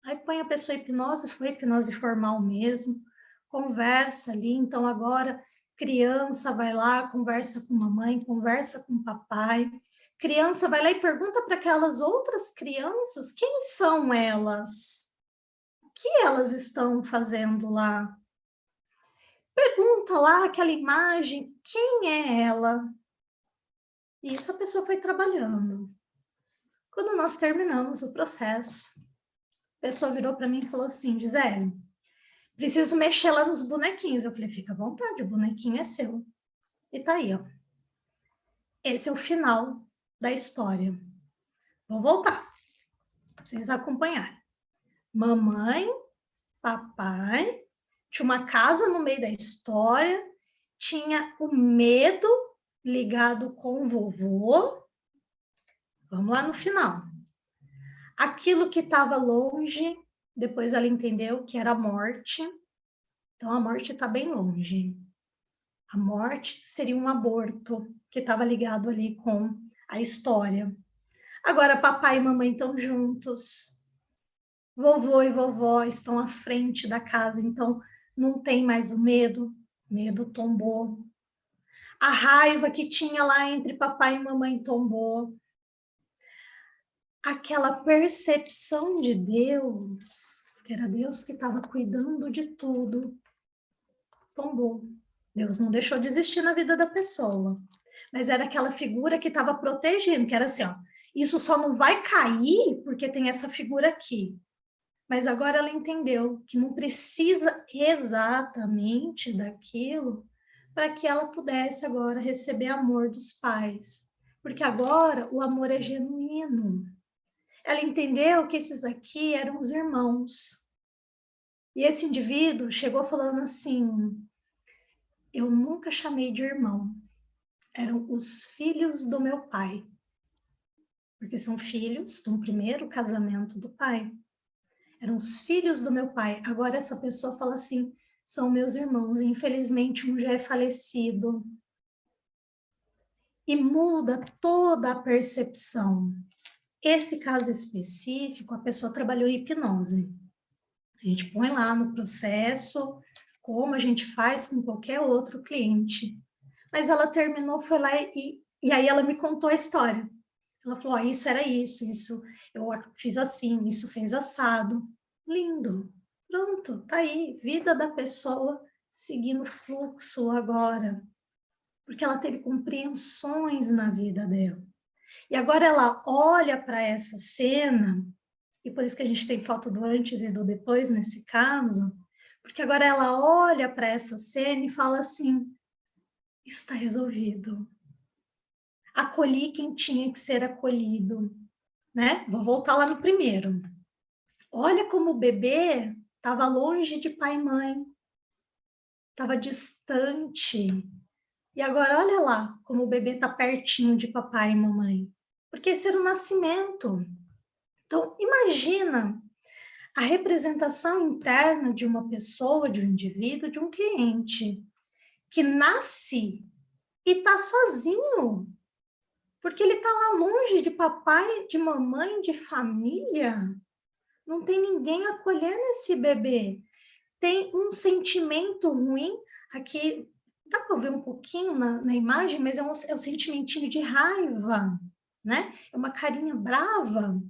Aí põe a pessoa em hipnose, foi hipnose formal mesmo, conversa ali. Então, agora criança vai lá, conversa com mamãe, conversa com papai. Criança vai lá e pergunta para aquelas outras crianças quem são elas? O que elas estão fazendo lá? Pergunta lá aquela imagem, quem é ela? E isso a pessoa foi trabalhando. Quando nós terminamos o processo, a pessoa virou para mim e falou assim, Gisele, preciso mexer lá nos bonequinhos. Eu falei, fica à vontade, o bonequinho é seu. E tá aí, ó. Esse é o final da história. Vou voltar, para vocês acompanharem. Mamãe, papai, tinha uma casa no meio da história, tinha o medo ligado com o vovô. Vamos lá no final. Aquilo que estava longe, depois ela entendeu que era a morte. Então, a morte está bem longe. A morte seria um aborto, que estava ligado ali com a história. Agora, papai e mamãe estão juntos. Vovô e vovó estão à frente da casa, então não tem mais o medo. Medo tombou. A raiva que tinha lá entre papai e mamãe tombou. Aquela percepção de Deus, que era Deus que estava cuidando de tudo, tombou. Deus não deixou de existir na vida da pessoa, mas era aquela figura que estava protegendo, que era assim, ó, isso só não vai cair porque tem essa figura aqui. Mas agora ela entendeu que não precisa exatamente daquilo para que ela pudesse agora receber amor dos pais, porque agora o amor é genuíno. Ela entendeu que esses aqui eram os irmãos. E esse indivíduo chegou falando assim, eu nunca chamei de irmão, eram os filhos do meu pai, porque são filhos do primeiro casamento do pai. Eram os filhos do meu pai. Agora essa pessoa fala assim, são meus irmãos, infelizmente um já é falecido. E muda toda a percepção. Esse caso específico, a pessoa trabalhou em hipnose. A gente põe lá no processo, como a gente faz com qualquer outro cliente. Mas ela terminou, foi lá e aí ela me contou a história. Ela falou, isso era isso eu fiz assim, isso fez assado. Lindo. Pronto, tá aí, vida da pessoa seguindo o fluxo agora. Porque ela teve compreensões na vida dela. E agora ela olha para essa cena, e por isso que a gente tem foto do antes e do depois nesse caso, porque agora ela olha para essa cena e fala assim, está resolvido. Acolhi quem tinha que ser acolhido, né? Vou voltar lá no primeiro. Olha como o bebê estava longe de pai e mãe, estava distante. E agora olha lá como o bebê está pertinho de papai e mamãe. Porque esse era o nascimento. Então, imagina a representação interna de uma pessoa, de um indivíduo, de um cliente, que nasce e está sozinho, porque ele está lá longe de papai, de mamãe, de família. Não tem ninguém acolhendo esse bebê. Tem um sentimento ruim, aqui dá para ver um pouquinho na imagem, mas é um sentimentinho de raiva, né? É uma carinha brava.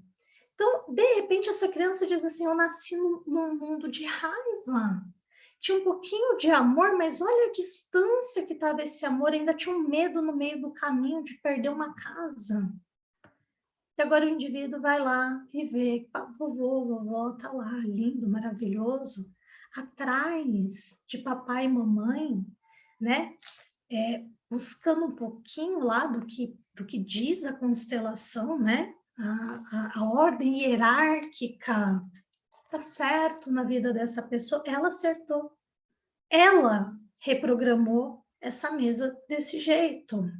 Então, de repente, essa criança diz assim, eu nasci num mundo de raiva. Tinha um pouquinho de amor, mas olha a distância que estava esse amor, ainda tinha um medo no meio do caminho de perder uma casa. E agora o indivíduo vai lá e vê que vovô tá lá, lindo, maravilhoso, atrás de papai e mamãe, né? Buscando um pouquinho lá do que diz a constelação, né? A ordem hierárquica tá certo na vida dessa pessoa, ela acertou. Ela reprogramou essa mesa desse jeito.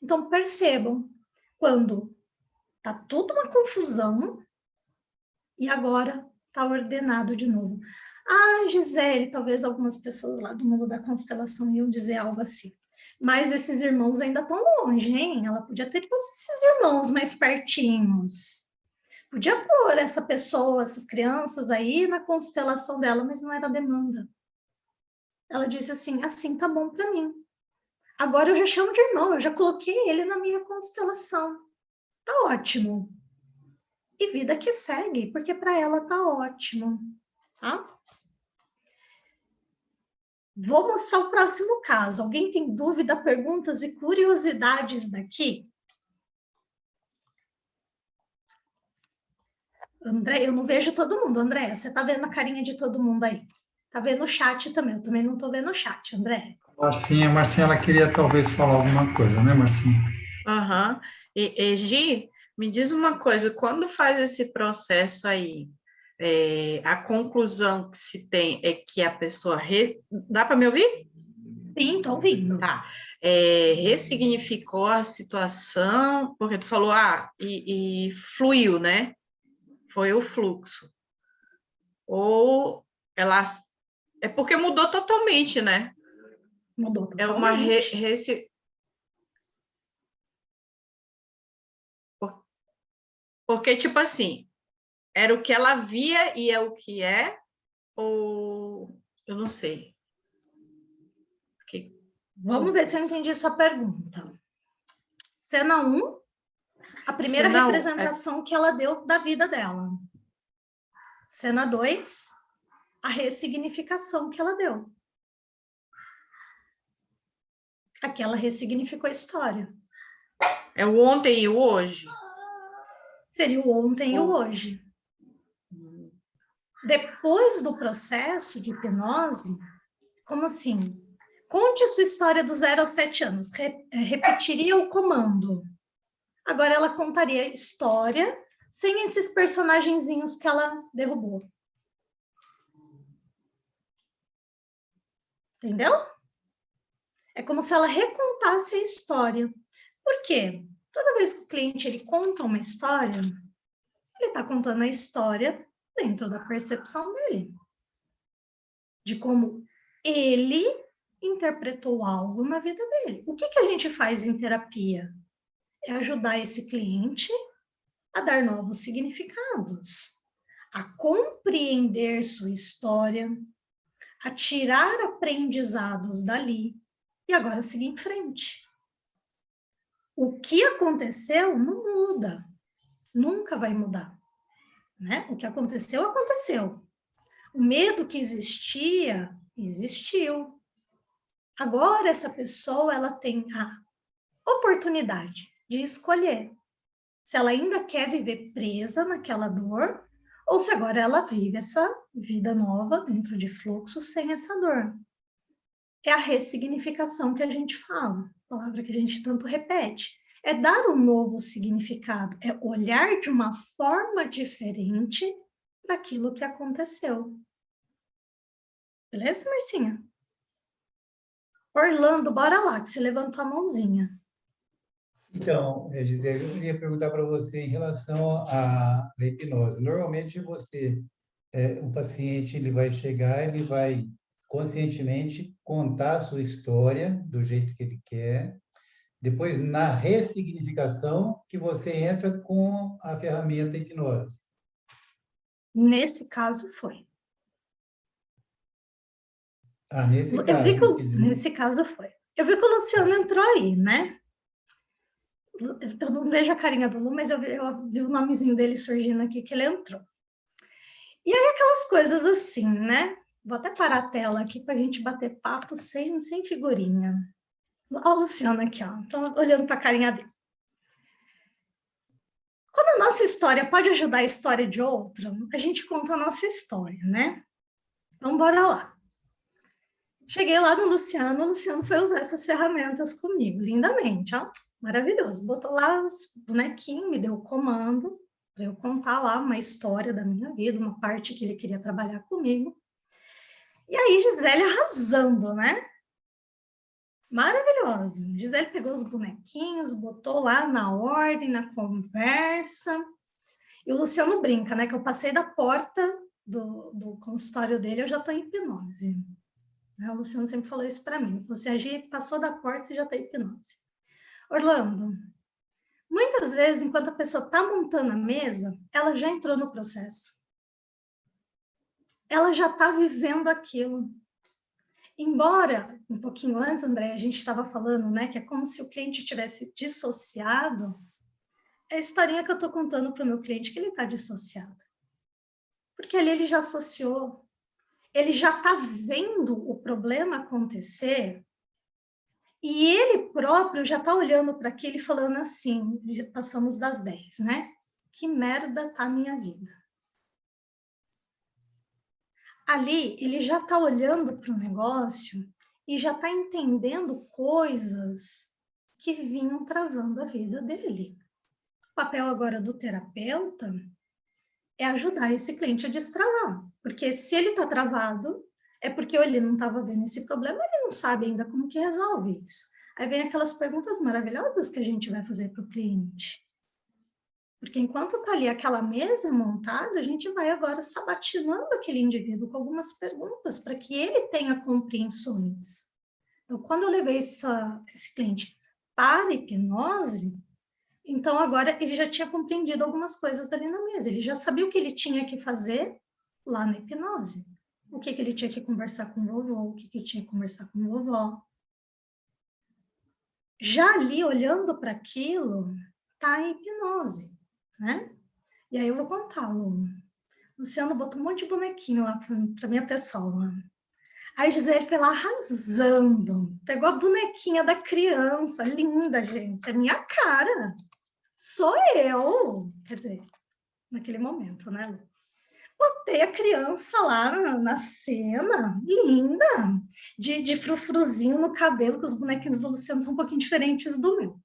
Então, percebam, quando tá tudo uma confusão e agora tá ordenado de novo. Ah, Gisele, talvez algumas pessoas lá do mundo da constelação iam dizer algo assim. Mas esses irmãos ainda estão longe, hein? Ela podia ter posto esses irmãos mais pertinhos. Podia pôr essa pessoa, essas crianças aí na constelação dela, mas não era demanda. Ela disse assim tá bom para mim. Agora eu já chamo de irmão, eu já coloquei ele na minha constelação. Tá ótimo. E vida que segue, porque para ela tá ótimo, tá? Vou mostrar o próximo caso. Alguém tem dúvida, perguntas e curiosidades daqui? André, eu não vejo todo mundo. André, você tá vendo a carinha de todo mundo aí? Tá vendo o chat também? Eu também não tô vendo o chat, André. Marcinha, ela queria talvez falar alguma coisa, né, Marcinha? Aham. Gi, me diz uma coisa, quando faz esse processo aí, a conclusão que se tem é que a pessoa... Dá para me ouvir? Sim, tô ouvindo. Tá. Ressignificou a situação, porque tu falou, e fluiu, né? Foi o fluxo. Ou ela... É porque mudou totalmente, né? Mudou É uma totalmente. Porque, tipo assim, era o que ela via e é o que é, ou eu não sei. Porque... Vamos ver se eu entendi sua pergunta. Cena 1, a primeira Cena 1, representação que ela deu da vida dela. Cena 2, a ressignificação que ela deu. Aqui ela ressignificou a história. é o ontem e o hoje? Seria o ontem e o hoje. Depois do processo de hipnose, como assim? Conte sua história do 0 aos 7 anos. Repetiria o comando. Agora ela contaria a história sem esses personagenzinhos que ela derrubou. Entendeu? É como se ela recontasse a história. Por quê? Toda vez que o cliente ele conta uma história, ele está contando a história dentro da percepção dele. De como ele interpretou algo na vida dele. O que a gente faz em terapia? É ajudar esse cliente a dar novos significados, a compreender sua história, a tirar aprendizados dali e agora seguir em frente. O que aconteceu não muda, nunca vai mudar, né? O que aconteceu, aconteceu. O medo que existia, existiu. Agora essa pessoa, ela tem a oportunidade de escolher se ela ainda quer viver presa naquela dor ou se agora ela vive essa vida nova dentro de fluxo sem essa dor. É a ressignificação que a gente fala, palavra que a gente tanto repete. É dar um novo significado, é olhar de uma forma diferente daquilo que aconteceu. Beleza, Marcinha? Orlando, bora lá, que você levantou a mãozinha. Então, Gisele, eu queria perguntar para você em relação à hipnose. Normalmente o paciente ele vai chegar, ele vai conscientemente contar a sua história do jeito que ele quer. Depois, na ressignificação, que você entra com a ferramenta hipnose. Nesse caso foi. Ah, nesse Eu vi caso, quer que, dizer, nesse caso foi. Eu vi que o Luciano entrou aí, né? Eu não vejo a carinha do Lu, mas eu vi o nomezinho dele surgindo aqui, que ele entrou. E aí aquelas coisas assim, né? Vou até parar a tela aqui para a gente bater papo sem figurinha. Olha o Luciano aqui, ó. Tô olhando para a carinha dele. Quando a nossa história pode ajudar a história de outro, a gente conta a nossa história, né? Então, bora lá. Cheguei lá no Luciano, o Luciano foi usar essas ferramentas comigo, lindamente, ó. Maravilhoso. Botou lá os bonequinhos, me deu o comando para eu contar lá uma história da minha vida, uma parte que ele queria trabalhar comigo. E aí, Gisele arrasando, né? Maravilhosa. Gisele pegou os bonequinhos, botou lá na ordem, na conversa. E o Luciano brinca, né? Que eu passei da porta do consultório dele, eu já estou em hipnose. O Luciano sempre falou isso para mim. Você agir, passou da porta, você já está em hipnose. Orlando, muitas vezes, enquanto a pessoa está montando a mesa, ela já entrou no processo. Ela já está vivendo aquilo. Embora, um pouquinho antes, André, a gente estava falando, né, que é como se o cliente tivesse dissociado, é a historinha que eu estou contando para o meu cliente que ele está dissociado. Porque ali ele já associou, ele já está vendo o problema acontecer e ele próprio já está olhando para aquilo e falando assim, passamos das 10, né? Que merda tá a minha vida. Ali, ele já está olhando para o negócio e já está entendendo coisas que vinham travando a vida dele. O papel agora do terapeuta é ajudar esse cliente a destravar, porque se ele está travado, é porque ele não estava vendo esse problema, ele não sabe ainda como que resolve isso. Aí vem aquelas perguntas maravilhosas que a gente vai fazer para o cliente. Porque enquanto está ali aquela mesa montada, a gente vai agora sabatinando aquele indivíduo com algumas perguntas para que ele tenha compreensões. Então, quando eu levei esse cliente para a hipnose, então agora ele já tinha compreendido algumas coisas ali na mesa, ele já sabia o que ele tinha que fazer lá na hipnose. O que ele tinha que conversar com o vovô, o que tinha que conversar com o vovó. Já ali, olhando para aquilo, está em hipnose, né? E aí eu vou contar, Lu. Luciano botou um monte de bonequinho lá para minha pessoa. Aí Gisele foi lá arrasando. Pegou a bonequinha da criança, linda, gente. É minha cara. Sou eu. Quer dizer, naquele momento, né, Lu? Botei a criança lá na cena, linda, de frufruzinho no cabelo, que os bonequinhos do Luciano são um pouquinho diferentes do meu.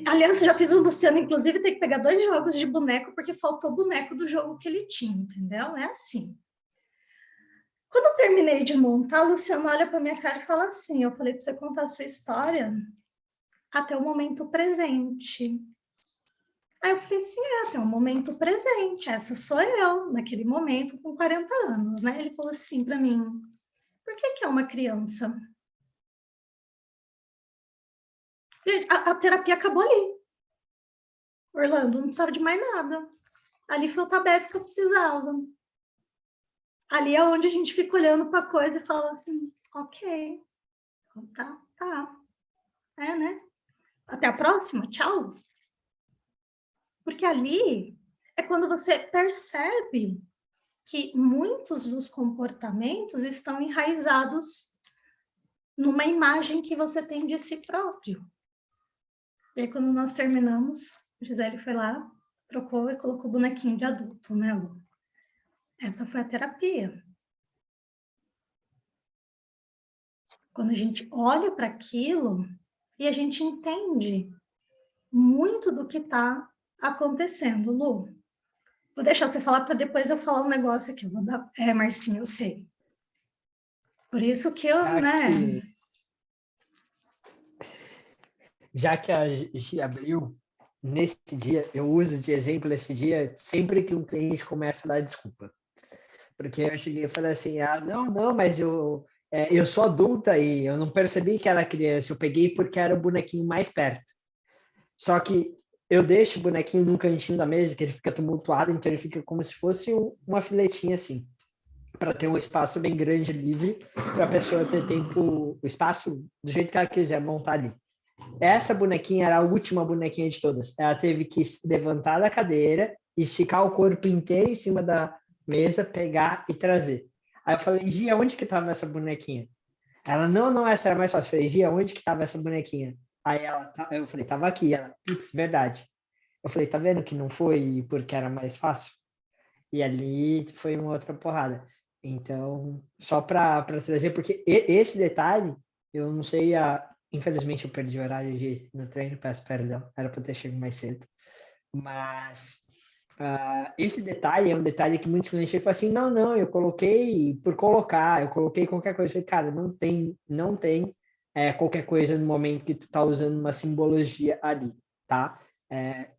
Aliás, já fiz o Luciano, inclusive, ter que pegar 2 jogos de boneco, porque faltou boneco do jogo que ele tinha, entendeu? É assim. Quando eu terminei de montar, o Luciano olha para minha cara e fala assim, eu falei para você contar a sua história até o momento presente. Aí eu falei assim, até o momento presente, essa sou eu, naquele momento, com 40 anos, né? Ele falou assim para mim, por que é uma criança? A terapia acabou ali. Orlando, não precisava de mais nada. Ali foi o tabef que eu precisava. Ali é onde a gente fica olhando para a coisa e fala assim, ok, tá, é, né? Até a próxima, tchau. Porque ali é quando você percebe que muitos dos comportamentos estão enraizados numa imagem que você tem de si próprio. E aí, quando nós terminamos, a Gisele foi lá, trocou e colocou o bonequinho de adulto, né, Lu? Essa foi a terapia. Quando a gente olha para aquilo e a gente entende muito do que está acontecendo, Lu. Vou deixar você falar para depois eu falar um negócio aqui. Vou dar... Marcinho, eu sei. Por isso que eu, né? Já que a Gi abriu, nesse dia, eu uso de exemplo esse dia, sempre que um cliente começa a dar desculpa. Porque eu cheguei e falei assim, não, mas eu sou adulta e eu não percebi que era criança, eu peguei porque era o bonequinho mais perto. Só que eu deixo o bonequinho num cantinho da mesa, que ele fica tumultuado, então ele fica como se fosse uma filetinha assim, para ter um espaço bem grande, livre, para a pessoa ter tempo, o espaço do jeito que ela quiser montar ali. Essa bonequinha era a última bonequinha de todas. Ela teve que levantar da cadeira, esticar o corpo inteiro em cima da mesa, pegar e trazer. Aí eu falei, Gia, onde que estava essa bonequinha? Ela, não, essa era mais fácil. Eu falei, Gia, onde que estava essa bonequinha? Aí eu falei, estava aqui. Ela, putz, verdade. Eu falei, tá vendo que não foi porque era mais fácil? E ali foi uma outra porrada. Então, só para trazer, porque esse detalhe, eu não sei, infelizmente eu perdi o horário no treino, peço perdão, era para ter chegado mais cedo. Mas esse detalhe é um detalhe que muitos clientes falam assim, não, eu coloquei por colocar, eu coloquei qualquer coisa. Eu falei, cara, não tem qualquer coisa no momento que tu tá usando uma simbologia ali, tá?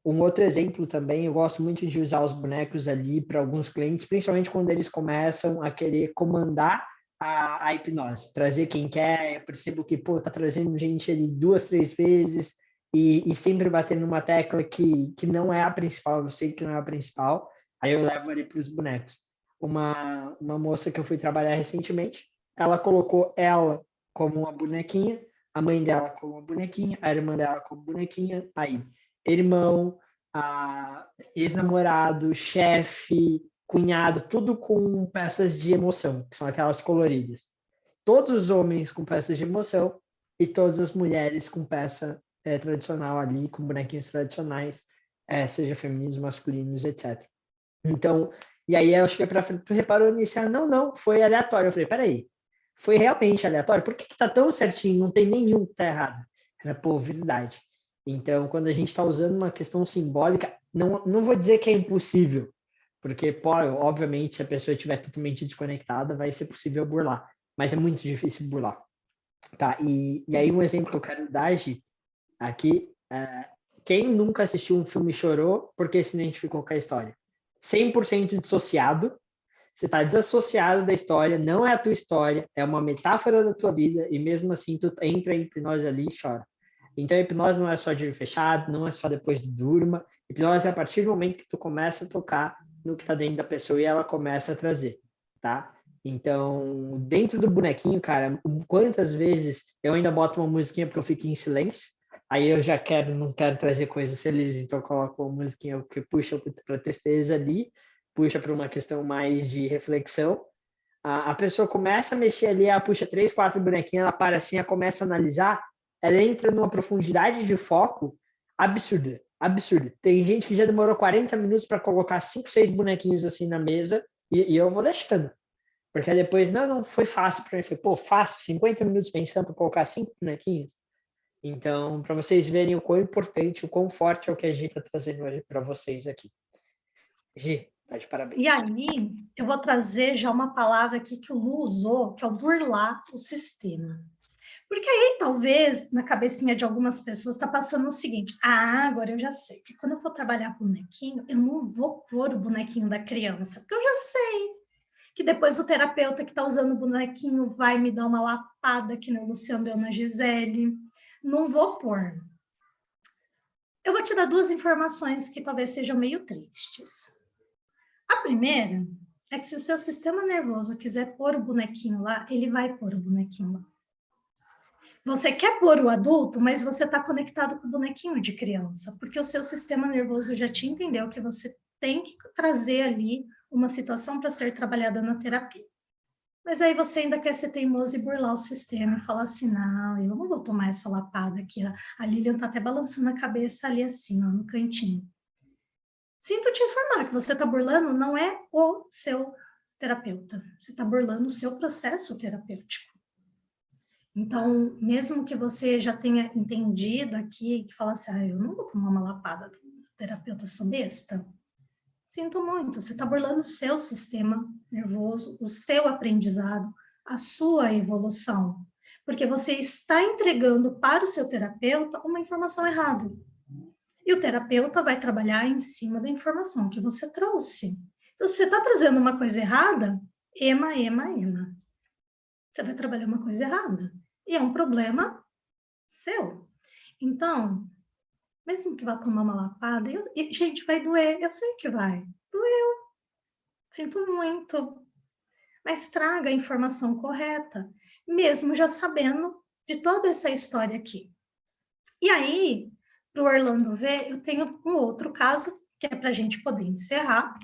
Um outro exemplo também, eu gosto muito de usar os bonecos ali para alguns clientes, principalmente quando eles começam a querer comandar a hipnose, trazer quem quer. Eu percebo que, tá trazendo gente ali 2, 3 vezes e sempre batendo numa tecla que não é a principal, eu sei que não é a principal, aí eu levo ali para os bonecos. Uma moça que eu fui trabalhar recentemente, ela colocou ela como uma bonequinha, a mãe dela como uma bonequinha, a irmã dela como bonequinha, aí irmão, ex-namorado, chefe, cunhado, tudo com peças de emoção, que são aquelas coloridas. Todos os homens com peças de emoção e todas as mulheres com peça tradicional ali, com bonequinhos tradicionais, seja femininos, masculinos, etc. Então, e aí eu acho que tu reparou nisso, não, foi aleatório. Eu falei, peraí, foi realmente aleatório? Por que tá tão certinho? Não tem nenhum que tá errado. Era, verdade. Então, quando a gente está usando uma questão simbólica, não vou dizer que é impossível, porque, obviamente, se a pessoa estiver totalmente desconectada, vai ser possível burlar, mas é muito difícil burlar. Tá? E aí um exemplo que eu quero dar aqui, quem nunca assistiu um filme e chorou porque se identificou com a história? 100% dissociado, você está desassociado da história, não é a tua história, é uma metáfora da tua vida, e mesmo assim tu entra em hipnose ali e chora. Então, a hipnose não é só de olho fechado, não é só depois de durma. Hipnose é a partir do momento que tu começa a tocar no que está dentro da pessoa e ela começa a trazer, tá? Então, dentro do bonequinho, cara, quantas vezes eu ainda boto uma musiquinha porque eu fico em silêncio, aí eu já não quero trazer coisas felizes, então eu coloco uma musiquinha que puxa para tristeza ali, puxa para uma questão mais de reflexão. A pessoa começa a mexer ali, ela puxa 3, 4 bonequinhos, ela para assim, ela começa a analisar, ela entra numa profundidade de foco absurda. Tem gente que já demorou 40 minutos para colocar 5, 6 bonequinhos assim na mesa e eu vou deixando. Porque depois, não foi fácil para mim. Foi, fácil, 50 minutos pensando para colocar 5 bonequinhos. Então, para vocês verem o quão importante, o quão forte é o que a gente está trazendo hoje para vocês aqui. Gi, tá de parabéns. E aí, eu vou trazer já uma palavra aqui que o Lu usou, que é o burlar o sistema. Porque aí, talvez, na cabecinha de algumas pessoas, está passando o seguinte, agora eu já sei, que quando eu for trabalhar bonequinho, eu não vou pôr o bonequinho da criança, porque eu já sei que depois o terapeuta que está usando o bonequinho vai me dar uma lapada, que nem o Luciano deu na Gisele, não vou pôr. Eu vou te dar 2 informações que talvez sejam meio tristes. A primeira é que se o seu sistema nervoso quiser pôr o bonequinho lá, ele vai pôr o bonequinho lá. Você quer pôr o adulto, mas você está conectado com o bonequinho de criança, porque o seu sistema nervoso já te entendeu que você tem que trazer ali uma situação para ser trabalhada na terapia. Mas aí você ainda quer ser teimoso e burlar o sistema e falar assim, não, eu não vou tomar essa lapada aqui. A Lilian está até balançando a cabeça ali assim, ó, no cantinho. Sinto te informar que você está burlando não é o seu terapeuta. Você está burlando o seu processo terapêutico. Então, mesmo que você já tenha entendido aqui, que fala assim, eu não vou tomar uma lapada do terapeuta, sou besta. Sinto muito, você está burlando o seu sistema nervoso, o seu aprendizado, a sua evolução. Porque você está entregando para o seu terapeuta uma informação errada. E o terapeuta vai trabalhar em cima da informação que você trouxe. Então, se você está trazendo uma coisa errada, ema. Você vai trabalhar uma coisa errada. E é um problema seu. Então, mesmo que vá tomar uma lapada, gente, vai doer, eu sei que vai. Doeu. Sinto muito. Mas traga a informação correta, mesmo já sabendo de toda essa história aqui. E aí, para o Orlando ver, eu tenho um outro caso, que é para a gente poder encerrar.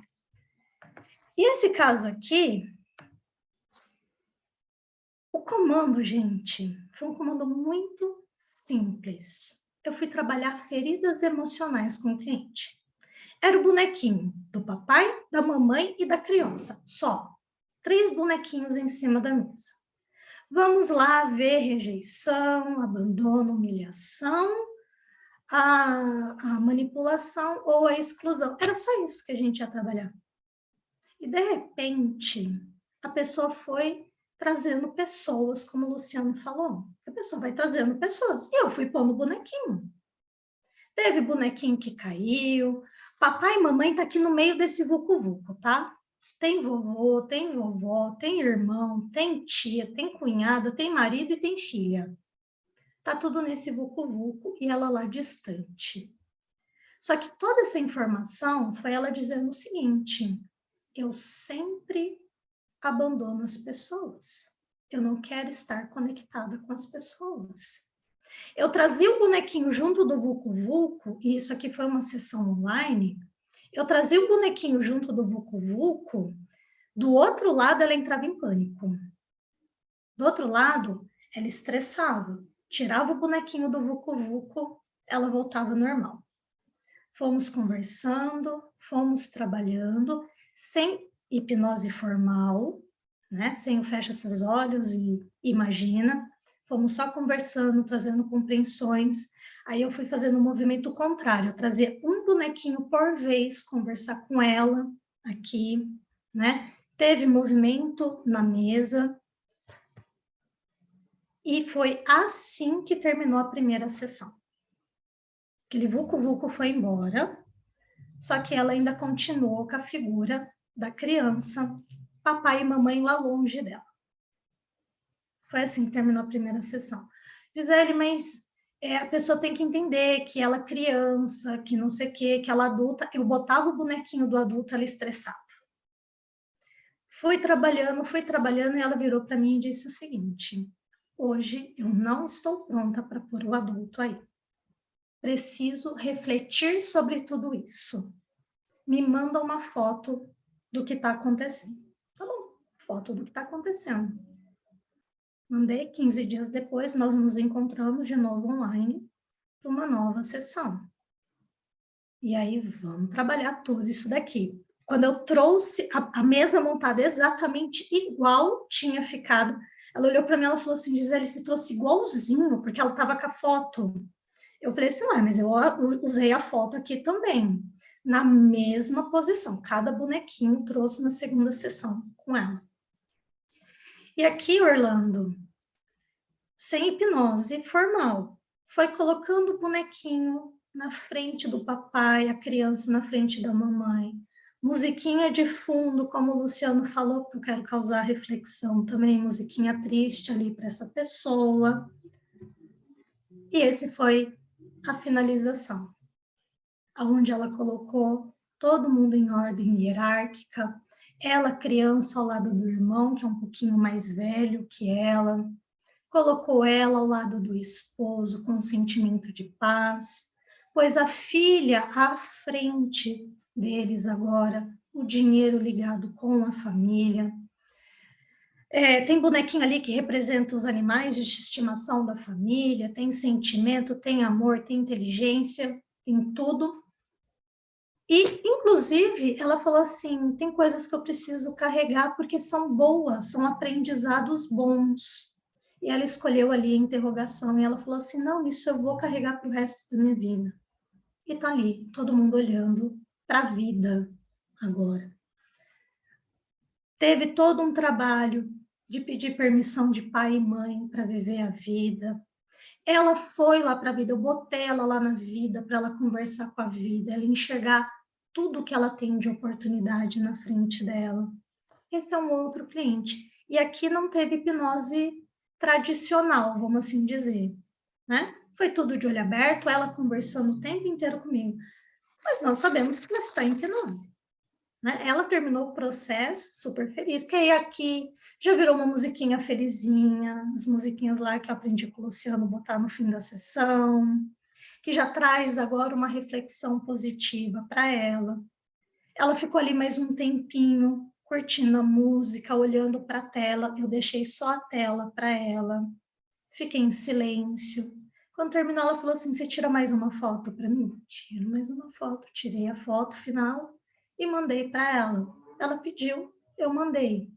E esse caso aqui, o comando, gente, foi um comando muito simples. Eu fui trabalhar feridas emocionais com o cliente. Era o bonequinho do papai, da mamãe e da criança, só. 3 bonequinhos em cima da mesa. Vamos lá ver rejeição, abandono, humilhação, a manipulação ou a exclusão. Era só isso que a gente ia trabalhar. E, de repente, a pessoa foi trazendo pessoas, como o Luciano falou. A pessoa vai trazendo pessoas. E eu fui pondo bonequinho. Teve bonequinho que caiu. Papai e mamãe tá aqui no meio desse vucu-vucu, tá? Tem vovô, tem vovó, tem irmão, tem tia, tem cunhada, tem marido e tem filha. Tá tudo nesse vucu-vucu e ela lá distante. Só que toda essa informação foi ela dizendo o seguinte: eu sempre abandono as pessoas. Eu não quero estar conectada com as pessoas. Eu trazia o bonequinho junto do vucu-vucu, e isso aqui foi uma sessão online. Eu trazia o bonequinho junto do vucu-vucu, do outro lado ela entrava em pânico. Do outro lado, ela estressava. Tirava o bonequinho do vucu-vucu, ela voltava ao normal. Fomos conversando, fomos trabalhando, sem hipnose formal, né? Sem o fecha seus olhos e imagina. Fomos só conversando, trazendo compreensões. Aí eu fui fazendo um movimento contrário, eu trazia um bonequinho por vez, conversar com ela aqui, né? Teve movimento na mesa. E foi assim que terminou a primeira sessão. Aquele vucu-vucu foi embora, só que ela ainda continuou com a figura da criança, papai e mamãe lá longe dela. Foi assim que terminou a primeira sessão. Gisele, mas a pessoa tem que entender que ela é criança, que não sei o quê, que ela adulta. Eu botava o bonequinho do adulto, ela estressava. Fui trabalhando e ela virou para mim e disse o seguinte: hoje eu não estou pronta para pôr o adulto aí. Preciso refletir sobre tudo isso. Me manda uma foto do que está acontecendo. Tá bom, foto do que está acontecendo. Mandei, 15 dias depois, nós nos encontramos de novo online para uma nova sessão. E aí, vamos trabalhar tudo isso daqui. Quando eu trouxe a mesa montada exatamente igual tinha ficado, ela olhou para mim e falou assim: Gisele, se trouxe igualzinho, porque ela estava com a foto. Eu falei assim, mas eu usei a foto aqui também, na mesma posição. Cada bonequinho trouxe na segunda sessão com ela. E aqui, Orlando, sem hipnose formal, foi colocando o bonequinho na frente do papai, a criança na frente da mamãe. Musiquinha de fundo, como o Luciano falou, porque eu quero causar reflexão também, musiquinha triste ali para essa pessoa. E esse foi a finalização, onde ela colocou todo mundo em ordem hierárquica, ela criança ao lado do irmão, que é um pouquinho mais velho que ela, colocou ela ao lado do esposo com um sentimento de paz, pôs a filha à frente deles agora, o dinheiro ligado com a família. Tem bonequinho ali que representa os animais de estimação da família, tem sentimento, tem amor, tem inteligência, tem tudo. E, inclusive, ela falou assim, tem coisas que eu preciso carregar porque são boas, são aprendizados bons. E ela escolheu ali a interrogação e ela falou assim, não, isso eu vou carregar para o resto da minha vida. E tá ali, todo mundo olhando para a vida agora. Teve todo um trabalho de pedir permissão de pai e mãe para viver a vida. Ela foi lá para a vida, eu botei ela lá na vida para ela conversar com a vida, ela enxergar tudo que ela tem de oportunidade na frente dela. Esse é um outro cliente. E aqui não teve hipnose tradicional, vamos assim dizer, né? Foi tudo de olho aberto, ela conversando o tempo inteiro comigo. Mas nós sabemos que ela está em hipnose. Né? Ela terminou o processo super feliz, porque aí aqui já virou uma musiquinha felizinha, as musiquinhas lá que eu aprendi com o Luciano botar no fim da sessão, que já traz agora uma reflexão positiva para ela. Ela ficou ali mais um tempinho, curtindo a música, olhando para a tela, eu deixei só a tela para ela, fiquei em silêncio. Quando terminou, ela falou assim, você tira mais uma foto para mim? Tiro mais uma foto, tirei a foto final, e mandei para ela. Ela pediu, eu mandei.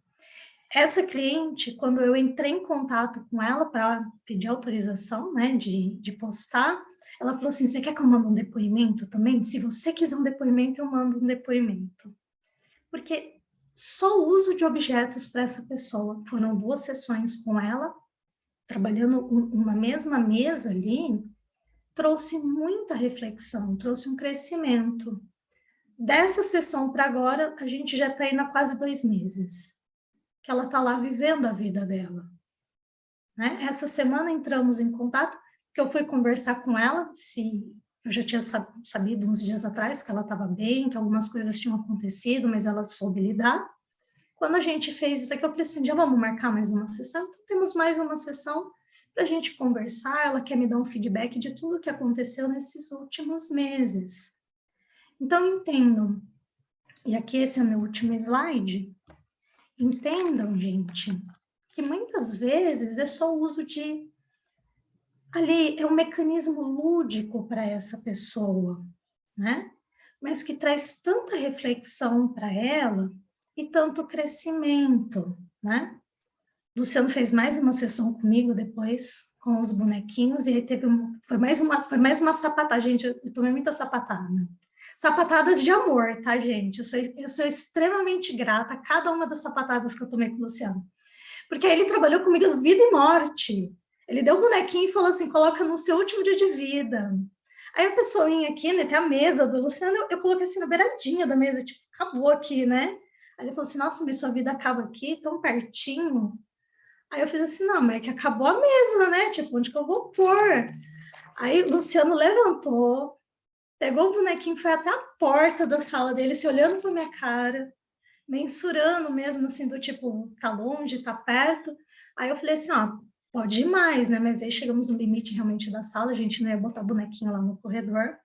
Essa cliente, quando eu entrei em contato com ela para pedir autorização, né, de postar, ela falou assim, você quer que eu mande um depoimento também? Se você quiser um depoimento, eu mando um depoimento. Porque só o uso de objetos para essa pessoa, foram 2 sessões com ela, trabalhando uma mesma mesa ali, trouxe muita reflexão, trouxe um crescimento. Dessa sessão para agora, a gente já está indo há quase 2 meses, que ela está lá vivendo a vida dela. Né? Essa semana entramos em contato, que eu fui conversar com ela, se eu já tinha sabido uns dias atrás que ela estava bem, que algumas coisas tinham acontecido, mas ela soube lidar. Quando a gente fez isso aqui, eu falei assim, já vamos marcar mais uma sessão? Então, temos mais uma sessão para a gente conversar, ela quer me dar um feedback de tudo que aconteceu nesses últimos meses. Então, entendam, e aqui esse é o meu último slide, entendam, gente, que muitas vezes é só o uso de... Ali é um mecanismo lúdico para essa pessoa, né? Mas que traz tanta reflexão para ela e tanto crescimento, né? Luciano fez mais uma sessão comigo depois, com os bonequinhos, e aí foi mais uma sapatada, gente, eu tomei muita sapatada. Sapatadas de amor, tá, gente? Eu sou extremamente grata a cada uma das sapatadas que eu tomei com o Luciano. Porque aí ele trabalhou comigo vida e morte. Ele deu o bonequinho e falou assim, coloca no seu último dia de vida. Aí a pessoinha aqui, né, tem a mesa do Luciano, eu coloquei assim na beiradinha da mesa, tipo, acabou aqui, né? Aí ele falou assim, nossa, mas sua vida acaba aqui, tão pertinho. Aí eu fiz assim, não, mas é que acabou a mesa, né? Tipo, onde que eu vou pôr? Aí o Luciano levantou, pegou o bonequinho, foi até a porta da sala dele, se olhando para minha cara, mensurando mesmo, assim, do tipo, tá longe, tá perto. Aí eu falei assim, ó, pode ir mais, né? Mas aí chegamos no limite realmente da sala, a gente não ia botar bonequinho lá no corredor.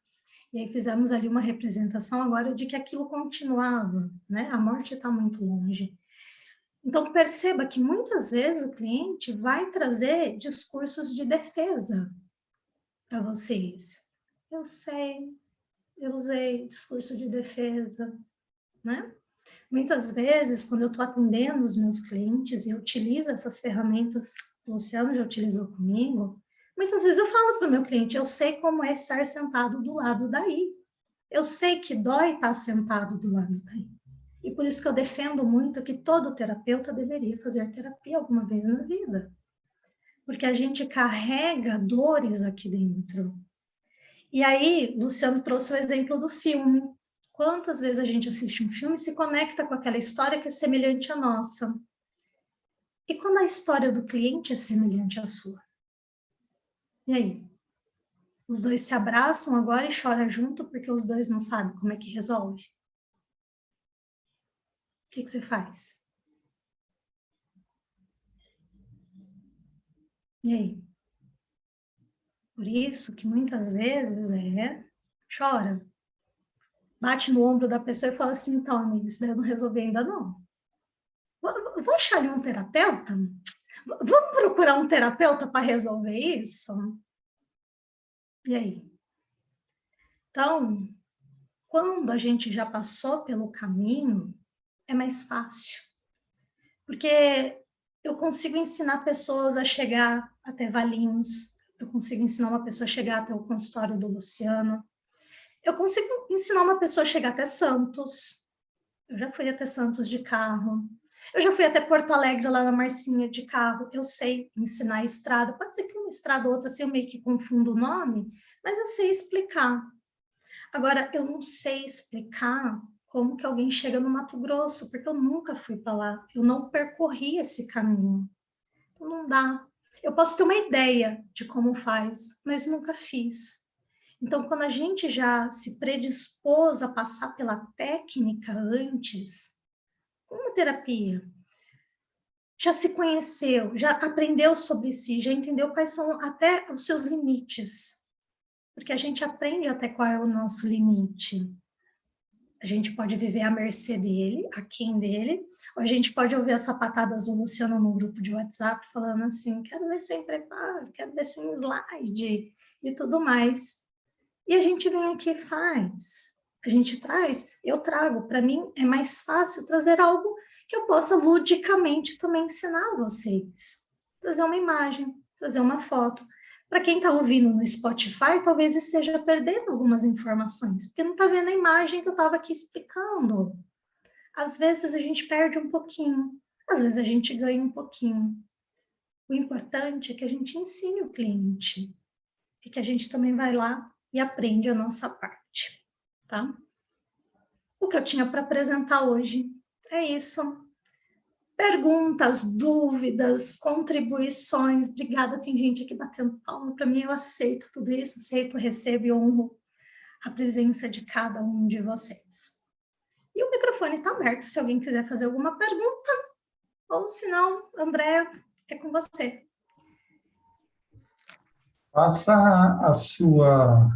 E aí fizemos ali uma representação agora de que aquilo continuava, né? A morte está muito longe. Então, perceba que muitas vezes o cliente vai trazer discursos de defesa para vocês. Eu sei, eu usei discurso de defesa, né? Muitas vezes, quando eu estou atendendo os meus clientes e eu utilizo essas ferramentas que o Luciano já utilizou comigo, muitas vezes eu falo para o meu cliente, eu sei como é estar sentado do lado daí. Eu sei que dói estar sentado do lado daí. E por isso que eu defendo muito que todo terapeuta deveria fazer terapia alguma vez na vida. Porque a gente carrega dores aqui dentro. E aí, Luciano trouxe o exemplo do filme. Quantas vezes a gente assiste um filme e se conecta com aquela história que é semelhante à nossa? E quando a história do cliente é semelhante à sua? E aí? Os dois se abraçam agora e choram junto porque os dois não sabem como é que resolve? O que você faz? E aí? Por isso que muitas vezes chora, bate no ombro da pessoa e fala assim, então, amiga, isso daí eu não resolvi ainda não. Vou achar ali um terapeuta? Vamos procurar um terapeuta para resolver isso? E aí? Então, quando a gente já passou pelo caminho, é mais fácil. Porque eu consigo ensinar pessoas a chegar até Valinhos, eu consigo ensinar uma pessoa a chegar até o consultório do Luciano, eu consigo ensinar uma pessoa a chegar até Santos. Eu já fui até Santos de carro. Eu já fui até Porto Alegre, lá na Marcinha, de carro. Eu sei ensinar a estrada. Pode ser que uma estrada ou outra, assim, eu meio que confundo o nome, mas eu sei explicar. Agora, eu não sei explicar como que alguém chega no Mato Grosso, porque eu nunca fui para lá. Eu não percorri esse caminho. Então, não dá. Eu posso ter uma ideia de como faz, mas nunca fiz. Então, quando a gente já se predispôs a passar pela técnica antes, como terapia, já se conheceu, já aprendeu sobre si, já entendeu quais são até os seus limites, porque a gente aprende até qual é o nosso limite. A gente pode viver à mercê dele, aquém dele, ou a gente pode ouvir as sapatadas do Luciano no grupo de WhatsApp falando assim, quero ver sem preparo, quero ver sem slide e tudo mais. E a gente vem aqui e faz. A gente traz, eu trago. Para mim é mais fácil trazer algo que eu possa ludicamente também ensinar a vocês. Trazer uma imagem, trazer uma foto. Para quem está ouvindo no Spotify, talvez esteja perdendo algumas informações, porque não está vendo a imagem que eu estava aqui explicando. Às vezes a gente perde um pouquinho, às vezes a gente ganha um pouquinho. O importante é que a gente ensine o cliente e que a gente também vai lá e aprende a nossa parte, tá? O que eu tinha para apresentar hoje é isso. Perguntas, dúvidas, contribuições. Obrigada, tem gente aqui batendo palma para mim, eu aceito tudo isso, aceito, recebo e honro a presença de cada um de vocês. E o microfone está aberto, se alguém quiser fazer alguma pergunta, ou se não, Andréa, é com você. Faça a sua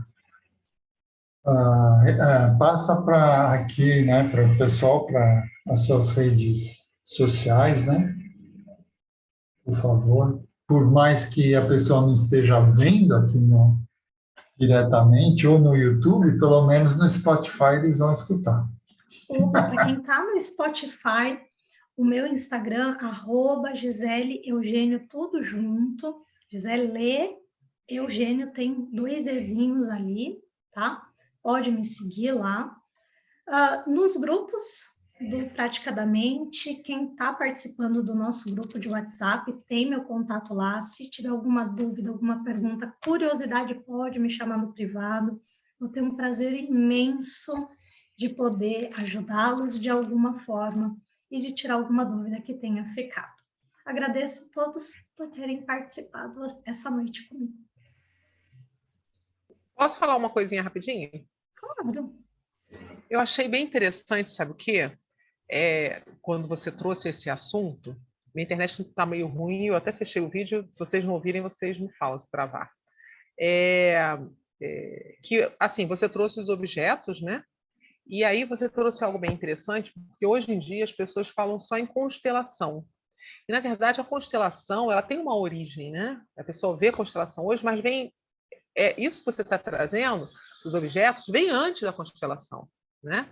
passa para aqui, né, para o pessoal, para as suas redes sociais, né, por favor. Por mais que a pessoa não esteja vendo aqui diretamente ou no YouTube, pelo menos no Spotify eles vão escutar. Opa, para quem está no Spotify, o meu Instagram, @Gisele Eugênio, tudo junto. Gisele Lê, Eugênio tem 2 Ezinhos ali, tá? Pode me seguir lá. Nos grupos do Praticadamente, quem está participando do nosso grupo de WhatsApp tem meu contato lá. Se tiver alguma dúvida, alguma pergunta, curiosidade, pode me chamar no privado. Eu tenho um prazer imenso de poder ajudá-los de alguma forma e de tirar alguma dúvida que tenha ficado. Agradeço a todos por terem participado essa noite comigo. Posso falar uma coisinha rapidinho? Claro. Eu achei bem interessante, sabe o quê? Quando você trouxe esse assunto, minha internet está meio ruim, eu até fechei o vídeo, se vocês não ouvirem, vocês me falam se travar. Que, assim, você trouxe os objetos, né? E aí você trouxe algo bem interessante, porque hoje em dia as pessoas falam só em constelação. E, na verdade, a constelação, ela tem uma origem, né? A pessoa vê a constelação hoje, mas vem... isso que você está trazendo, os objetos, vem antes da constelação, né?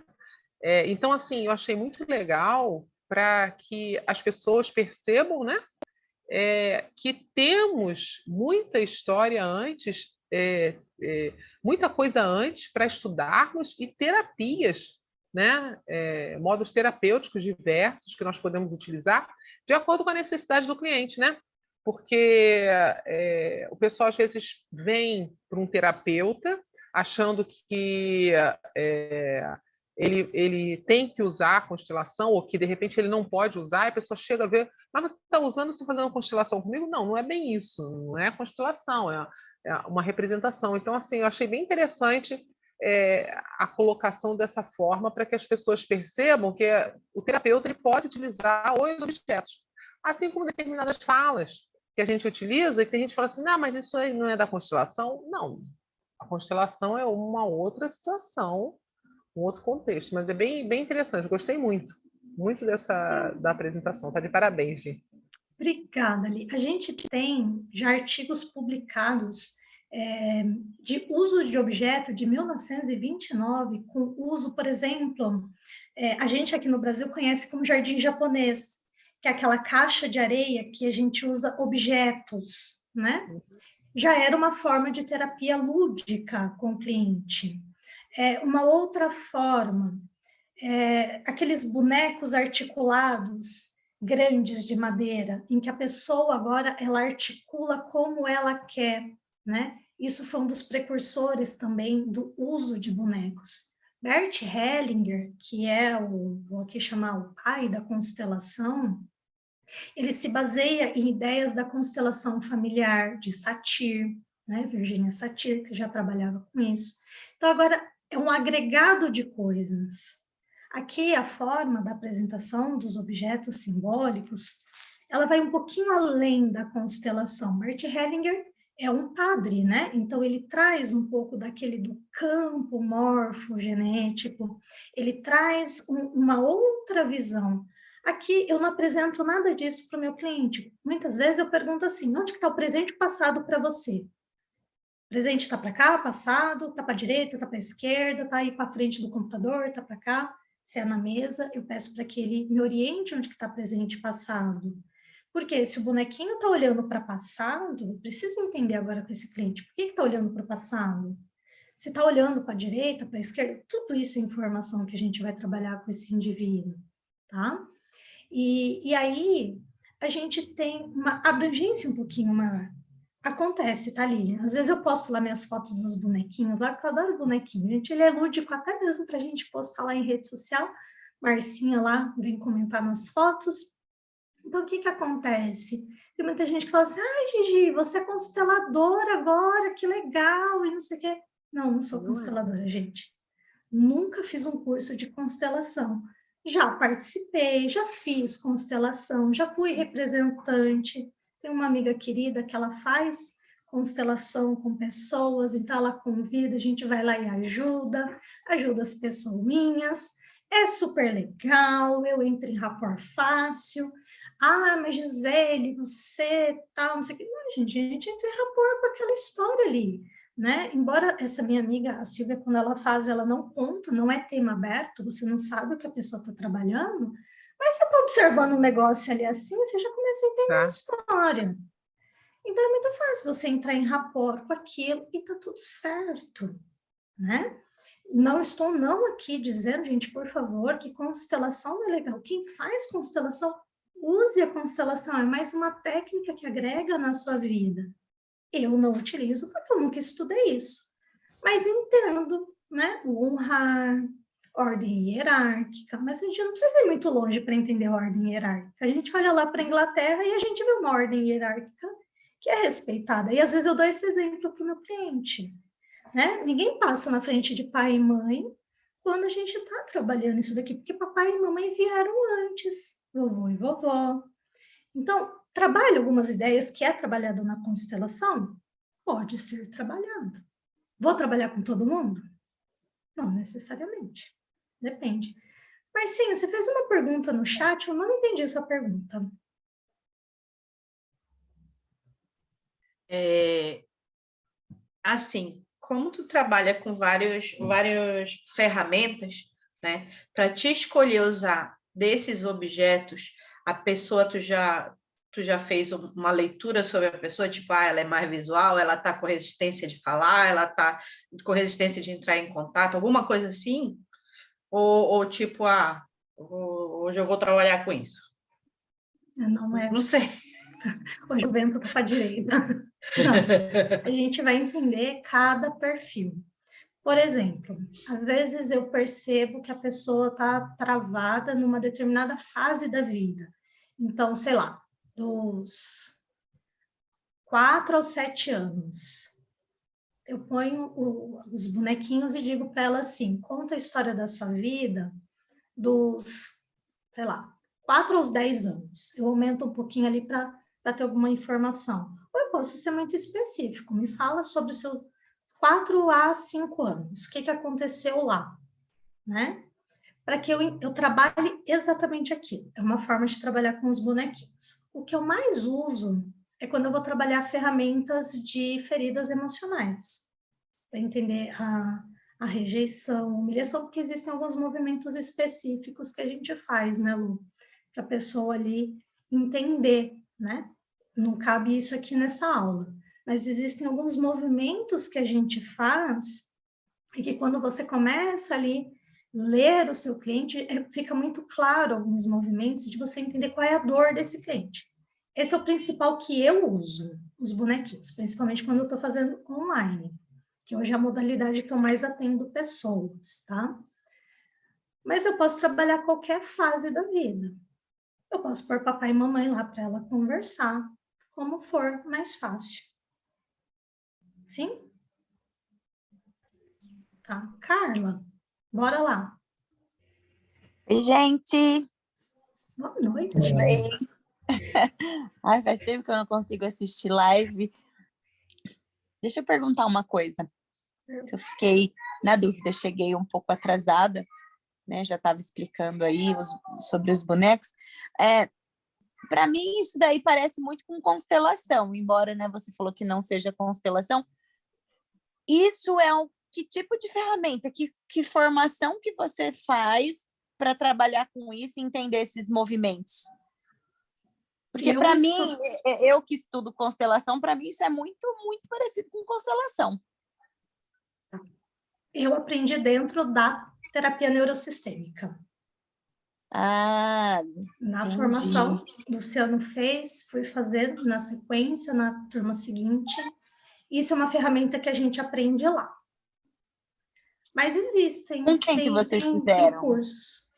Então, assim, eu achei muito legal para que as pessoas percebam, né? Que temos muita história antes, muita coisa antes para estudarmos e terapias, né? Modos terapêuticos diversos que nós podemos utilizar de acordo com a necessidade do cliente, né? Porque o pessoal às vezes vem para um terapeuta achando que ele tem que usar a constelação ou que de repente ele não pode usar, e a pessoa chega a ver, mas você está usando, você está fazendo constelação comigo? Não, não é bem isso, não é constelação, é uma representação. Então, assim, eu achei bem interessante a colocação dessa forma para que as pessoas percebam que o terapeuta ele pode utilizar os objetos, assim como determinadas falas, que a gente utiliza e que a gente fala assim, não, mas isso aí não é da constelação? Não. A constelação é uma outra situação, um outro contexto, mas é bem, bem interessante. Gostei muito da apresentação. Tá de parabéns, Gi. Obrigada, Ali. A gente tem já artigos publicados de uso de objeto de 1929, com uso, por exemplo, a gente aqui no Brasil conhece como jardim japonês, que é aquela caixa de areia que a gente usa objetos, né? Já era uma forma de terapia lúdica com o cliente. Uma outra forma, aqueles bonecos articulados, grandes de madeira, em que a pessoa agora ela articula como ela quer, né? Isso foi um dos precursores também do uso de bonecos. Bert Hellinger, que é vou aqui chamar o pai da constelação, ele se baseia em ideias da constelação familiar de Satir, né? Virginia Satir, que já trabalhava com isso. Então, agora é um agregado de coisas. Aqui, a forma da apresentação dos objetos simbólicos, ela vai um pouquinho além da constelação. Bert Hellinger é um padre, né? Então, ele traz um pouco daquele do campo morfogenético, ele traz uma outra visão. Aqui, eu não apresento nada disso para o meu cliente. Muitas vezes eu pergunto assim, onde que está o presente e o passado para você? O presente está para cá, passado, está para a direita, está para a esquerda, está aí para frente do computador, está para cá. Se é na mesa, eu peço para que ele me oriente onde que está presente e passado. Porque se o bonequinho está olhando para passado, eu preciso entender agora com esse cliente, por que está olhando para o passado? Se está olhando para a direita, para a esquerda, tudo isso é informação que a gente vai trabalhar com esse indivíduo, tá? E aí, a gente tem uma abrangência um pouquinho maior. Acontece, tá, Lilian? Às vezes eu posto lá minhas fotos dos bonequinhos lá, porque eu adoro bonequinho. Gente, ele é lúdico até mesmo pra gente postar lá em rede social. Marcinha lá vem comentar nas fotos. Então, o que que acontece? Tem muita gente que fala assim, ai, Gigi, você é consteladora agora, que legal, e não sei o quê. Não, não sou consteladora, gente. Nunca fiz um curso de constelação. Já participei, já fiz constelação, já fui representante. Tem uma amiga querida que ela faz constelação com pessoas, então ela convida, a gente vai lá e ajuda as pessoinhas. É super legal, eu entro em rapport fácil. Ah, mas Gisele, você tal, não sei o que. Não, gente, a gente entra em rapport com aquela história ali, né? Embora essa minha amiga, a Silvia, quando ela faz, ela não conta, não é tema aberto, você não sabe o que a pessoa está trabalhando, mas você está observando um negócio ali assim, você já começa a entender a história. Então é muito fácil você entrar em rapport com aquilo e tá tudo certo, né? Não estou não aqui dizendo, gente, por favor, que constelação não é legal. Quem faz constelação, use a constelação, é mais uma técnica que agrega na sua vida. Eu não utilizo porque eu nunca estudei isso. Mas entendo, né? O honrar, ordem hierárquica, mas a gente não precisa ir muito longe para entender a ordem hierárquica. A gente olha lá para a Inglaterra e a gente vê uma ordem hierárquica que é respeitada. E às vezes eu dou esse exemplo para o meu cliente, né? Ninguém passa na frente de pai e mãe quando a gente está trabalhando isso daqui, porque papai e mamãe vieram antes, vovô e vovó. Então, trabalho algumas ideias que é trabalhado na constelação? Pode ser trabalhado. Vou trabalhar com todo mundo? Não necessariamente. Depende. Marcinha, você fez uma pergunta no chat, eu não entendi a sua pergunta. Assim, como tu trabalha com várias ferramentas, né, para te escolher usar desses objetos, a pessoa tu já fez uma leitura sobre a pessoa, tipo, ela é mais visual, ela está com resistência de falar, ela está com resistência de entrar em contato, alguma coisa assim? Ou tipo, hoje eu vou trabalhar com isso? Não é. Não sei. Hoje o vento está para a direita. Não, a gente vai entender cada perfil. Por exemplo, às vezes eu percebo que a pessoa está travada numa determinada fase da vida. Então, sei lá, dos 4 aos 7 anos, eu ponho os bonequinhos e digo para ela assim, conta a história da sua vida dos, sei lá, 4 aos 10 anos. Eu aumento um pouquinho ali para para ter alguma informação. Ou eu posso ser muito específico, me fala sobre os seus 4 a 5 anos, o que aconteceu lá, né? Para que eu trabalhe exatamente aquilo. É uma forma de trabalhar com os bonequinhos. O que eu mais uso é quando eu vou trabalhar ferramentas de feridas emocionais, para entender a rejeição, a humilhação, porque existem alguns movimentos específicos que a gente faz, né, Lu? Para a pessoa ali entender, né? Não cabe isso aqui nessa aula, mas existem alguns movimentos que a gente faz e que quando você começa ali ler o seu cliente, fica muito claro alguns movimentos de você entender qual é a dor desse cliente. Esse é o principal que eu uso, os bonequinhos, principalmente quando eu estou fazendo online, que hoje é a modalidade que eu mais atendo pessoas, tá? Mas eu posso trabalhar qualquer fase da vida. Eu posso pôr papai e mamãe lá para ela conversar, como for mais fácil. Sim? Tá. Carla, bora lá. Oi, gente! Boa noite. Tudo bem? Ai, faz tempo que eu não consigo assistir live. Deixa eu perguntar uma coisa, que eu fiquei na dúvida, cheguei um pouco atrasada, né? Já estava explicando aí sobre os bonecos. Para mim, isso daí parece muito com constelação, embora, né, você falou que não seja constelação. Isso é que tipo de ferramenta, que formação que você faz para trabalhar com isso e entender esses movimentos? Porque para mim, eu que estudo constelação, para mim isso é muito, muito parecido com constelação. Eu aprendi dentro da terapia neurosistêmica. Ah, na entendi. Formação, Luciano fez, fui fazer na sequência, na turma seguinte. Isso é uma ferramenta que a gente aprende lá. Mas existem. Com quem que vocês fizeram? Tem cursos.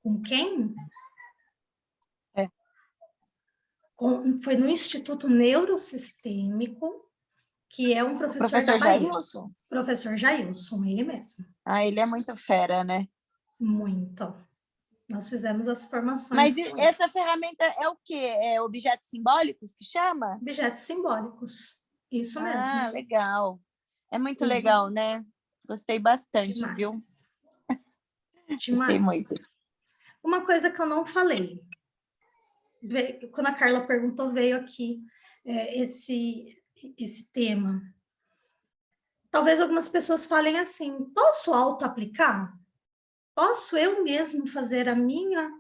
Com quem? Foi no Instituto Neurosistêmico, que é um professor da Bahia. Jailson? Professor Jailson, ele mesmo. Ah, ele é muito fera, né? Muito. Nós fizemos as formações. Mas essa ferramenta é o quê? É objetos simbólicos que chama? Objetos simbólicos. Isso mesmo. Ah, legal. É muito legal, né? Gostei bastante, demais. Viu? Demais. Gostei muito. Uma coisa que eu não falei. Quando a Carla perguntou, veio aqui esse tema. Talvez algumas pessoas falem assim, posso auto-aplicar? Posso eu mesmo fazer a minha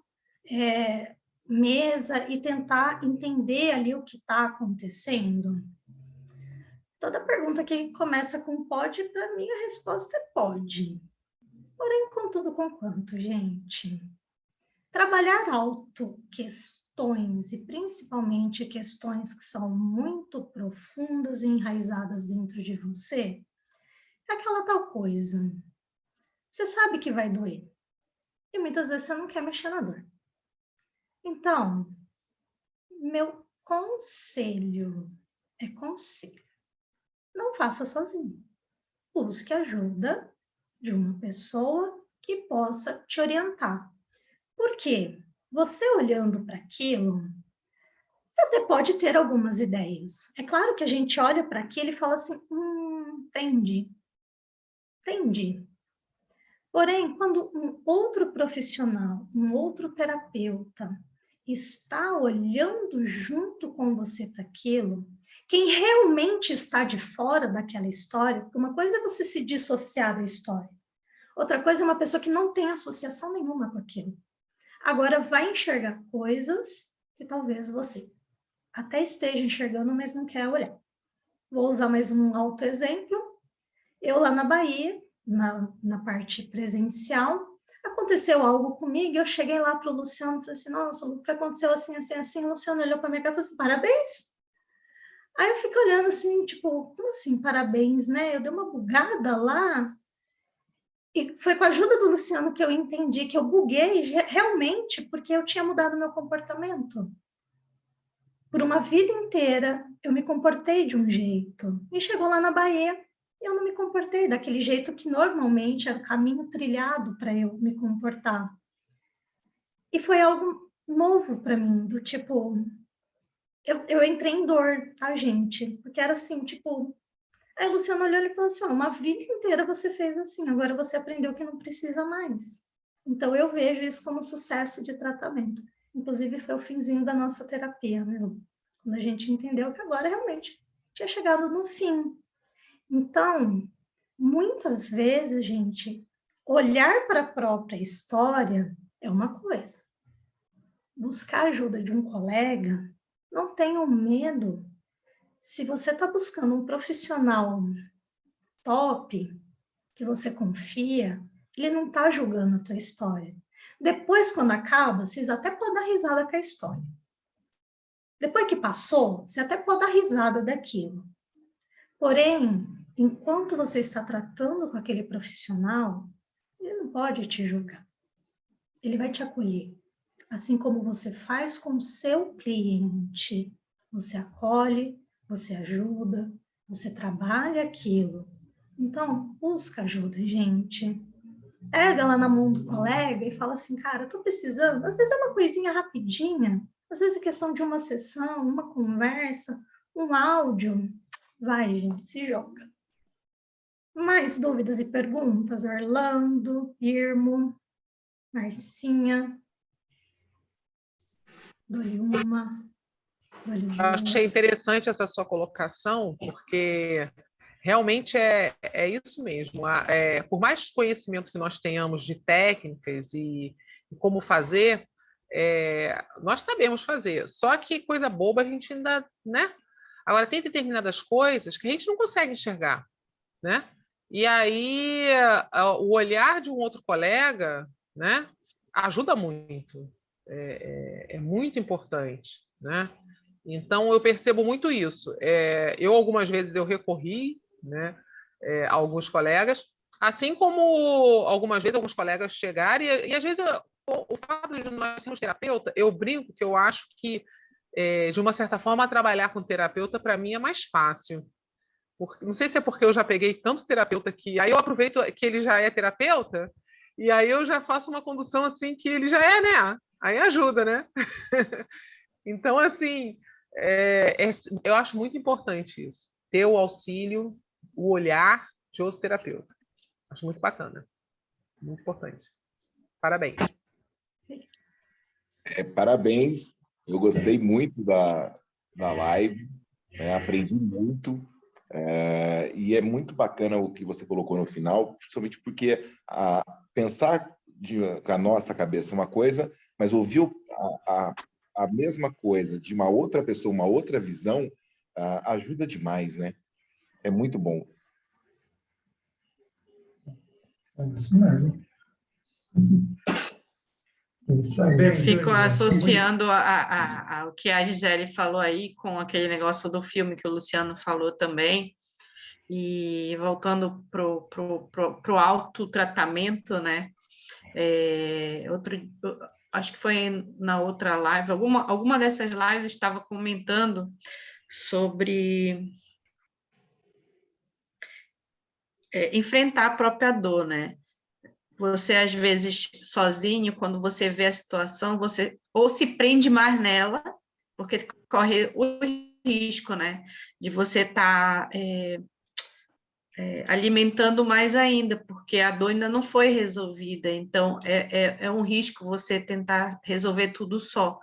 mesa e tentar entender ali o que está acontecendo? Toda pergunta que começa com pode, para mim a resposta é pode. Porém, contudo, conquanto, gente, trabalhar questões, e principalmente questões que são muito profundas e enraizadas dentro de você, é aquela tal coisa. Você sabe que vai doer. E muitas vezes você não quer mexer na dor. Então, meu conselho é conselho. Não faça sozinho. Busque ajuda de uma pessoa que possa te orientar. Por quê? Você olhando para aquilo, você até pode ter algumas ideias. É claro que a gente olha para aquilo e fala assim, entendi. Porém, quando um outro profissional, um outro terapeuta está olhando junto com você para aquilo, quem realmente está de fora daquela história, porque uma coisa é você se dissociar da história, outra coisa é uma pessoa que não tem associação nenhuma com aquilo. Agora vai enxergar coisas que talvez você até esteja enxergando, mas não quer olhar. Vou usar mais um autoexemplo. Eu lá na Bahia, na parte presencial, aconteceu algo comigo, eu cheguei lá para o Luciano e falei assim, nossa, o que aconteceu assim, assim, assim, o Luciano olhou para minha cara e falou assim, parabéns. Aí eu fico olhando assim, tipo, como assim, parabéns, né? Eu dei uma bugada lá, e foi com a ajuda do Luciano que eu entendi que eu buguei realmente porque eu tinha mudado meu comportamento. Por uma vida inteira, eu me comportei de um jeito. E chegou lá na Bahia, eu não me comportei daquele jeito que normalmente era o caminho trilhado para eu me comportar. E foi algo novo para mim, do tipo, eu entrei em dor, tá, gente? Porque era assim, tipo... Aí o Luciano olhou e falou assim, ó, uma vida inteira você fez assim, agora você aprendeu que não precisa mais. Então, eu vejo isso como sucesso de tratamento. Inclusive, foi o finzinho da nossa terapia, né? Quando a gente entendeu que agora realmente tinha chegado no fim. Então, muitas vezes, gente, olhar para a própria história é uma coisa. Buscar ajuda de um colega, não tenham medo. Se você está buscando um profissional top, que você confia, ele não está julgando a tua história. Depois, quando acaba, vocês até podem dar risada com a história. Depois que passou, você até pode dar risada daquilo. Porém, enquanto você está tratando com aquele profissional, ele não pode te julgar. Ele vai te acolher. Assim como você faz com o seu cliente. Você acolhe, você ajuda, você trabalha aquilo. Então, busca ajuda, gente. Pega lá na mão do colega e fala assim, cara, eu tô precisando. Às vezes é uma coisinha rapidinha, às vezes é questão de uma sessão, uma conversa, um áudio. Vai, gente, se joga. Mais dúvidas e perguntas? Orlando, Irmo, Marcinha, dou-lhe uma, dou-lhe Achei duas. interessante essa sua colocação, porque realmente é isso mesmo. Por mais conhecimento que nós tenhamos de técnicas e como fazer, nós sabemos fazer. Só que coisa boba a gente ainda, né? Agora, tem determinadas coisas que a gente não consegue enxergar, né? E aí, o olhar de um outro colega, né, ajuda muito. É muito importante, né? Então, eu percebo muito isso. Algumas vezes, eu recorri, né, a alguns colegas, assim como algumas vezes alguns colegas chegaram, e às vezes o fato de nós sermos terapeuta, eu brinco que eu acho que, de uma certa forma, trabalhar com terapeuta, para mim, é mais fácil. Não sei se é porque eu já peguei tanto terapeuta que aí eu aproveito que ele já é terapeuta, e aí eu já faço uma condução assim que ele já é, né? Aí ajuda, né? Então, assim, eu acho muito importante isso. Ter o auxílio, o olhar de outro terapeuta. Acho muito bacana. Muito importante. Parabéns. Parabéns. Eu gostei muito da live, né? Aprendi muito. E é muito bacana o que você colocou no final, principalmente porque pensar com a nossa cabeça é uma coisa, mas ouvir a mesma coisa de uma outra pessoa, uma outra visão, ajuda demais, né? É muito bom. É isso mesmo. É isso aí. Bem, Fico Júlia, associando ao que a Gisele falou aí com aquele negócio do filme que o Luciano falou também, e voltando pro autotratamento, né? Acho que foi na outra live, alguma dessas lives estava comentando sobre enfrentar a própria dor, né? Você, às vezes, sozinho, quando você vê a situação, você ou se prende mais nela, porque corre o risco, né, de você estar alimentando mais ainda, porque a dor ainda não foi resolvida. Então, é um risco você tentar resolver tudo só.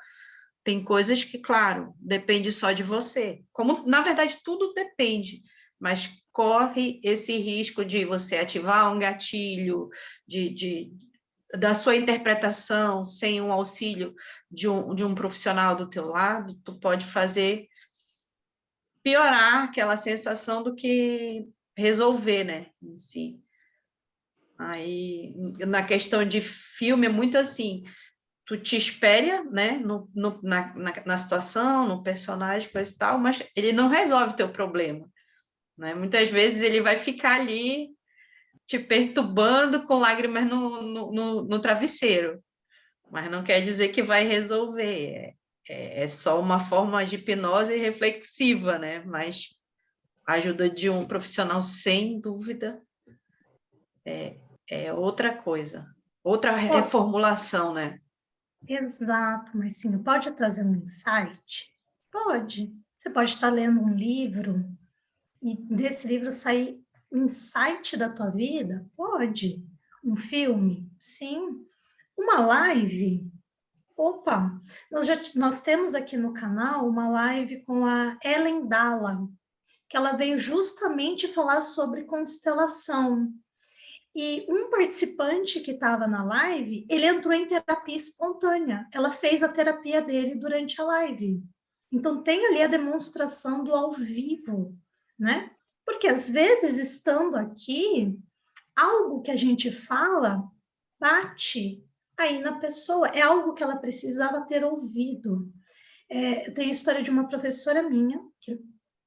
Tem coisas que, claro, depende só de você. Como, na verdade, tudo depende, mas corre esse risco de você ativar um gatilho, da sua interpretação, sem um auxílio de um profissional do teu lado, tu pode fazer piorar aquela sensação do que resolver, né, em si. Aí, na questão de filme, é muito assim, tu te espelha, né, na situação, no personagem, coisa e tal, mas ele não resolve teu problema, né? Muitas vezes ele vai ficar ali te perturbando com lágrimas no travesseiro, mas não quer dizer que vai resolver, é só uma forma de hipnose reflexiva, né? Mas a ajuda de um profissional, sem dúvida, é outra coisa, outra reformulação, né? Exato, Marcinho. Pode trazer um insight? Pode. Você pode estar lendo um livro e desse livro sair um insight da tua vida? Pode. Um filme? Sim. Uma live? Opa! Nós temos aqui no canal uma live com a Ellen Dalla, que ela veio justamente falar sobre constelação. E um participante que estava na live, ele entrou em terapia espontânea. Ela fez a terapia dele durante a live. Então, tem ali a demonstração do ao vivo, né? Porque, às vezes, estando aqui, algo que a gente fala bate aí na pessoa. É algo que ela precisava ter ouvido. Tem a história de uma professora minha,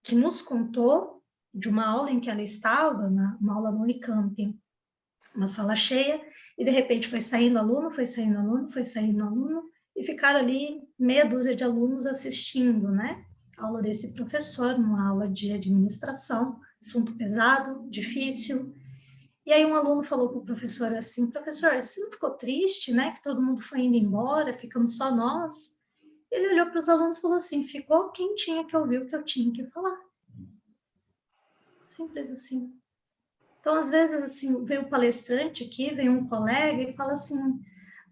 que nos contou de uma aula em que ela estava, uma aula no Unicamp, uma sala cheia, e de repente foi saindo aluno, foi saindo aluno, foi saindo aluno, e ficaram ali meia dúzia de alunos assistindo, né? A aula desse professor, uma aula de administração, assunto pesado, difícil. E aí um aluno falou para o professor assim, professor, você não ficou triste, né? Que todo mundo foi indo embora, ficamos só nós? Ele olhou para os alunos e falou assim, ficou quem tinha que ouvir o que eu tinha que falar. Simples assim. Então, às vezes, assim, vem um palestrante aqui, vem um colega e fala assim,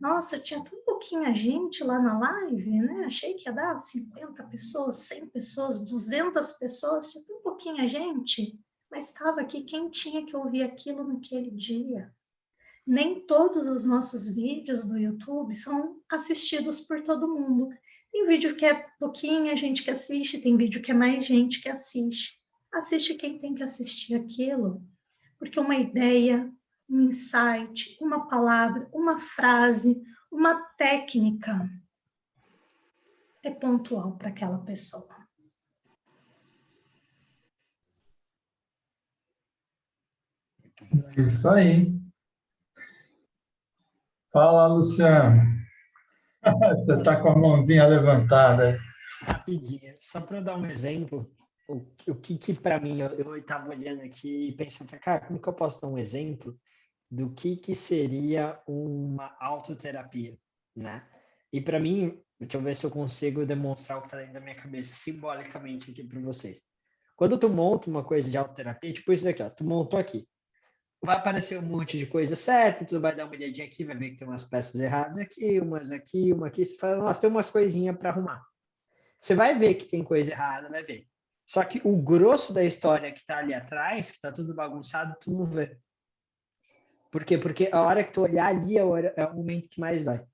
nossa, tinha tão pouquinha gente lá na live, né? Achei que ia dar 50 pessoas, 100 pessoas, 200 pessoas, tinha tão pouquinha gente, mas estava aqui quem tinha que ouvir aquilo naquele dia. Nem todos os nossos vídeos do YouTube são assistidos por todo mundo. Tem vídeo que é pouquinha gente que assiste, tem vídeo que é mais gente que assiste. Assiste quem tem que assistir aquilo. Porque uma ideia, um insight, uma palavra, uma frase, uma técnica é pontual para aquela pessoa. Isso aí. Fala, Luciano. Você está com a mãozinha levantada. Rapidinho, só para dar um exemplo, o que para mim, eu estava olhando aqui e pensando, cara, como que eu posso dar um exemplo do que seria uma autoterapia, né? E para mim, deixa eu ver se eu consigo demonstrar o que está dentro da minha cabeça simbolicamente aqui para vocês. Quando tu monta uma coisa de autoterapia, tipo isso daqui, ó, tu montou aqui, vai aparecer um monte de coisa certa, tu vai dar uma olhadinha aqui, vai ver que tem umas peças erradas aqui, uma aqui, você fala, nossa, tem umas coisinhas para arrumar. Você vai ver que tem coisa errada, vai ver. Só que o grosso da história que está ali atrás, que está tudo bagunçado, tu não vê. Por quê? Porque a hora que tu olhar ali é o momento que mais dói.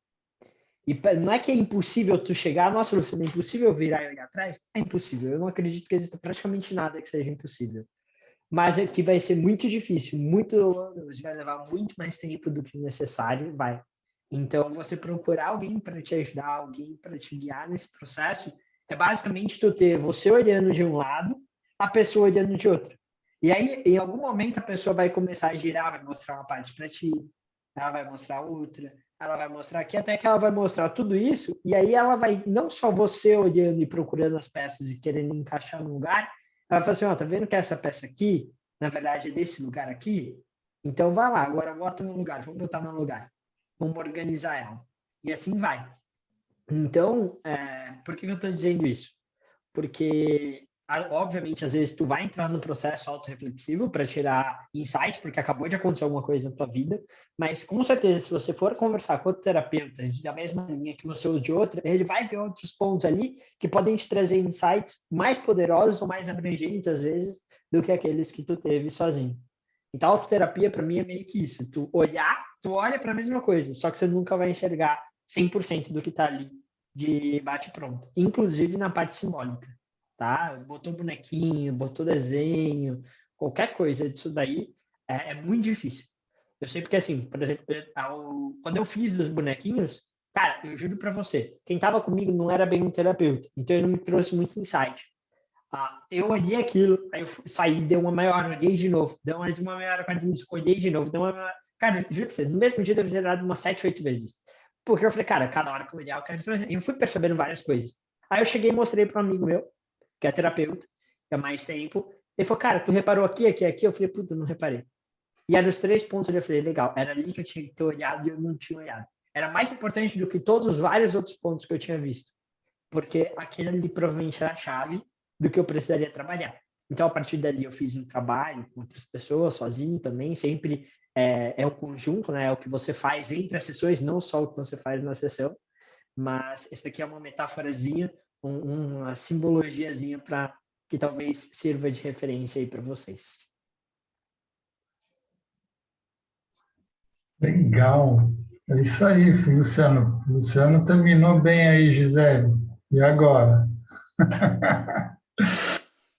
E não é que é impossível tu chegar, nossa, Luciano, é impossível virar e olhar atrás? É impossível. Eu não acredito que exista praticamente nada que seja impossível. Mas é que vai ser muito difícil, muito doloroso, vai levar muito mais tempo do que necessário, vai. Então, você procurar alguém para te ajudar, alguém para te guiar nesse processo, é basicamente tu ter você olhando de um lado, a pessoa olhando de outro. E aí, em algum momento, a pessoa vai começar a girar, vai mostrar uma parte para ti, ela vai mostrar outra, ela vai mostrar aqui, até que ela vai mostrar tudo isso, e aí ela vai, não só você olhando e procurando as peças e querendo encaixar no lugar, ela vai falar assim, ó, tá vendo que essa peça aqui, na verdade, é desse lugar aqui? Então, vai lá, agora bota no lugar, vamos botar no lugar. Vamos organizar ela. E assim vai. Então, por que eu estou dizendo isso? Porque, obviamente, às vezes tu vai entrar no processo autorreflexivo para tirar insight, porque acabou de acontecer alguma coisa na tua vida, mas com certeza, se você for conversar com outro terapeuta da mesma linha que você ou de outra, ele vai ver outros pontos ali que podem te trazer insights mais poderosos ou mais abrangentes, às vezes, do que aqueles que tu teve sozinho. Então, a autoterapia, para mim, é meio que isso. Tu olha para a mesma coisa, só que você nunca vai enxergar 100% do que está ali de bate-pronto. Inclusive na parte simbólica, tá? Botou bonequinho, botou desenho, qualquer coisa disso daí é muito difícil. Eu sei porque, assim, por exemplo, quando eu fiz os bonequinhos, cara, eu juro para você, quem estava comigo não era bem um terapeuta, então ele não me trouxe muito insight. Eu olhei aquilo, aí eu saí, deu uma maior, olhei de novo, deu mais uma maior, olhei de novo, deu uma maior. Cara, juro pra você, no mesmo dia eu devo ter dado umas 7, 8 vezes. Porque eu falei, cara, cada hora que eu olhar, eu quero trazer. E eu fui percebendo várias coisas. Aí eu cheguei e mostrei para um amigo meu, que é terapeuta, que há mais tempo. Ele falou, cara, tu reparou aqui, aqui, aqui? Eu falei, puta, não reparei. E eram os 3 pontos ali, eu falei, legal, era ali que eu tinha que ter olhado e eu não tinha olhado. Era mais importante do que todos os vários outros pontos que eu tinha visto. porque aquele ali provavelmente era a chave do que eu precisaria trabalhar. Então, a partir dali, eu fiz um trabalho com outras pessoas, sozinho também, sempre é um conjunto, né? É o que você faz entre as sessões, não só o que você faz na sessão, mas esse daqui é uma metáforazinha, uma simbologiazinha para que talvez sirva de referência aí para vocês. Legal. É isso aí, Luciano. Luciano terminou bem aí, Gisele. E agora?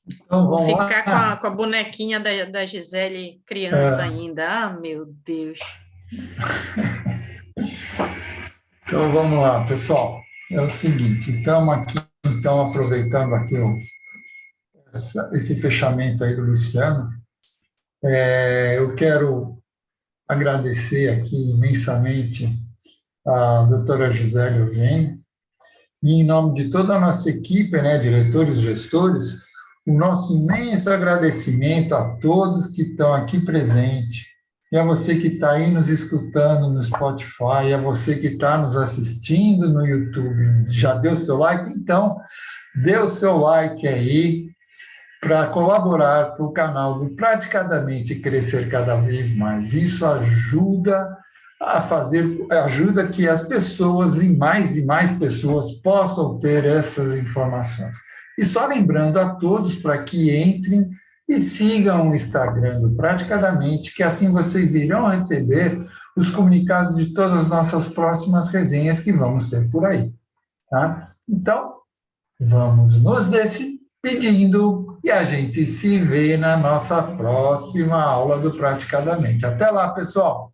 Então, Vou vamos ficar lá. com a bonequinha da Gisele criança ainda. Ah, meu Deus. Então, vamos lá, pessoal. É o seguinte, estamos aqui, então, aproveitando aqui esse fechamento aí do Luciano. Eu quero agradecer aqui imensamente a doutora Gisele Eugênio, e em nome de toda a nossa equipe, né, diretores e gestores, o nosso imenso agradecimento a todos que estão aqui presentes, e a você que está aí nos escutando no Spotify, e a você que está nos assistindo no YouTube. Já deu seu like? Então, dê o seu like aí para colaborar para o canal do Praticadamente crescer cada vez mais. Isso ajuda ajuda que as pessoas e mais pessoas possam ter essas informações. E só lembrando a todos para que entrem e sigam o Instagram do Praticadamente, que assim vocês irão receber os comunicados de todas as nossas próximas resenhas que vamos ter por aí. Tá? Então, vamos nos despedindo e a gente se vê na nossa próxima aula do Praticadamente. Até lá, pessoal!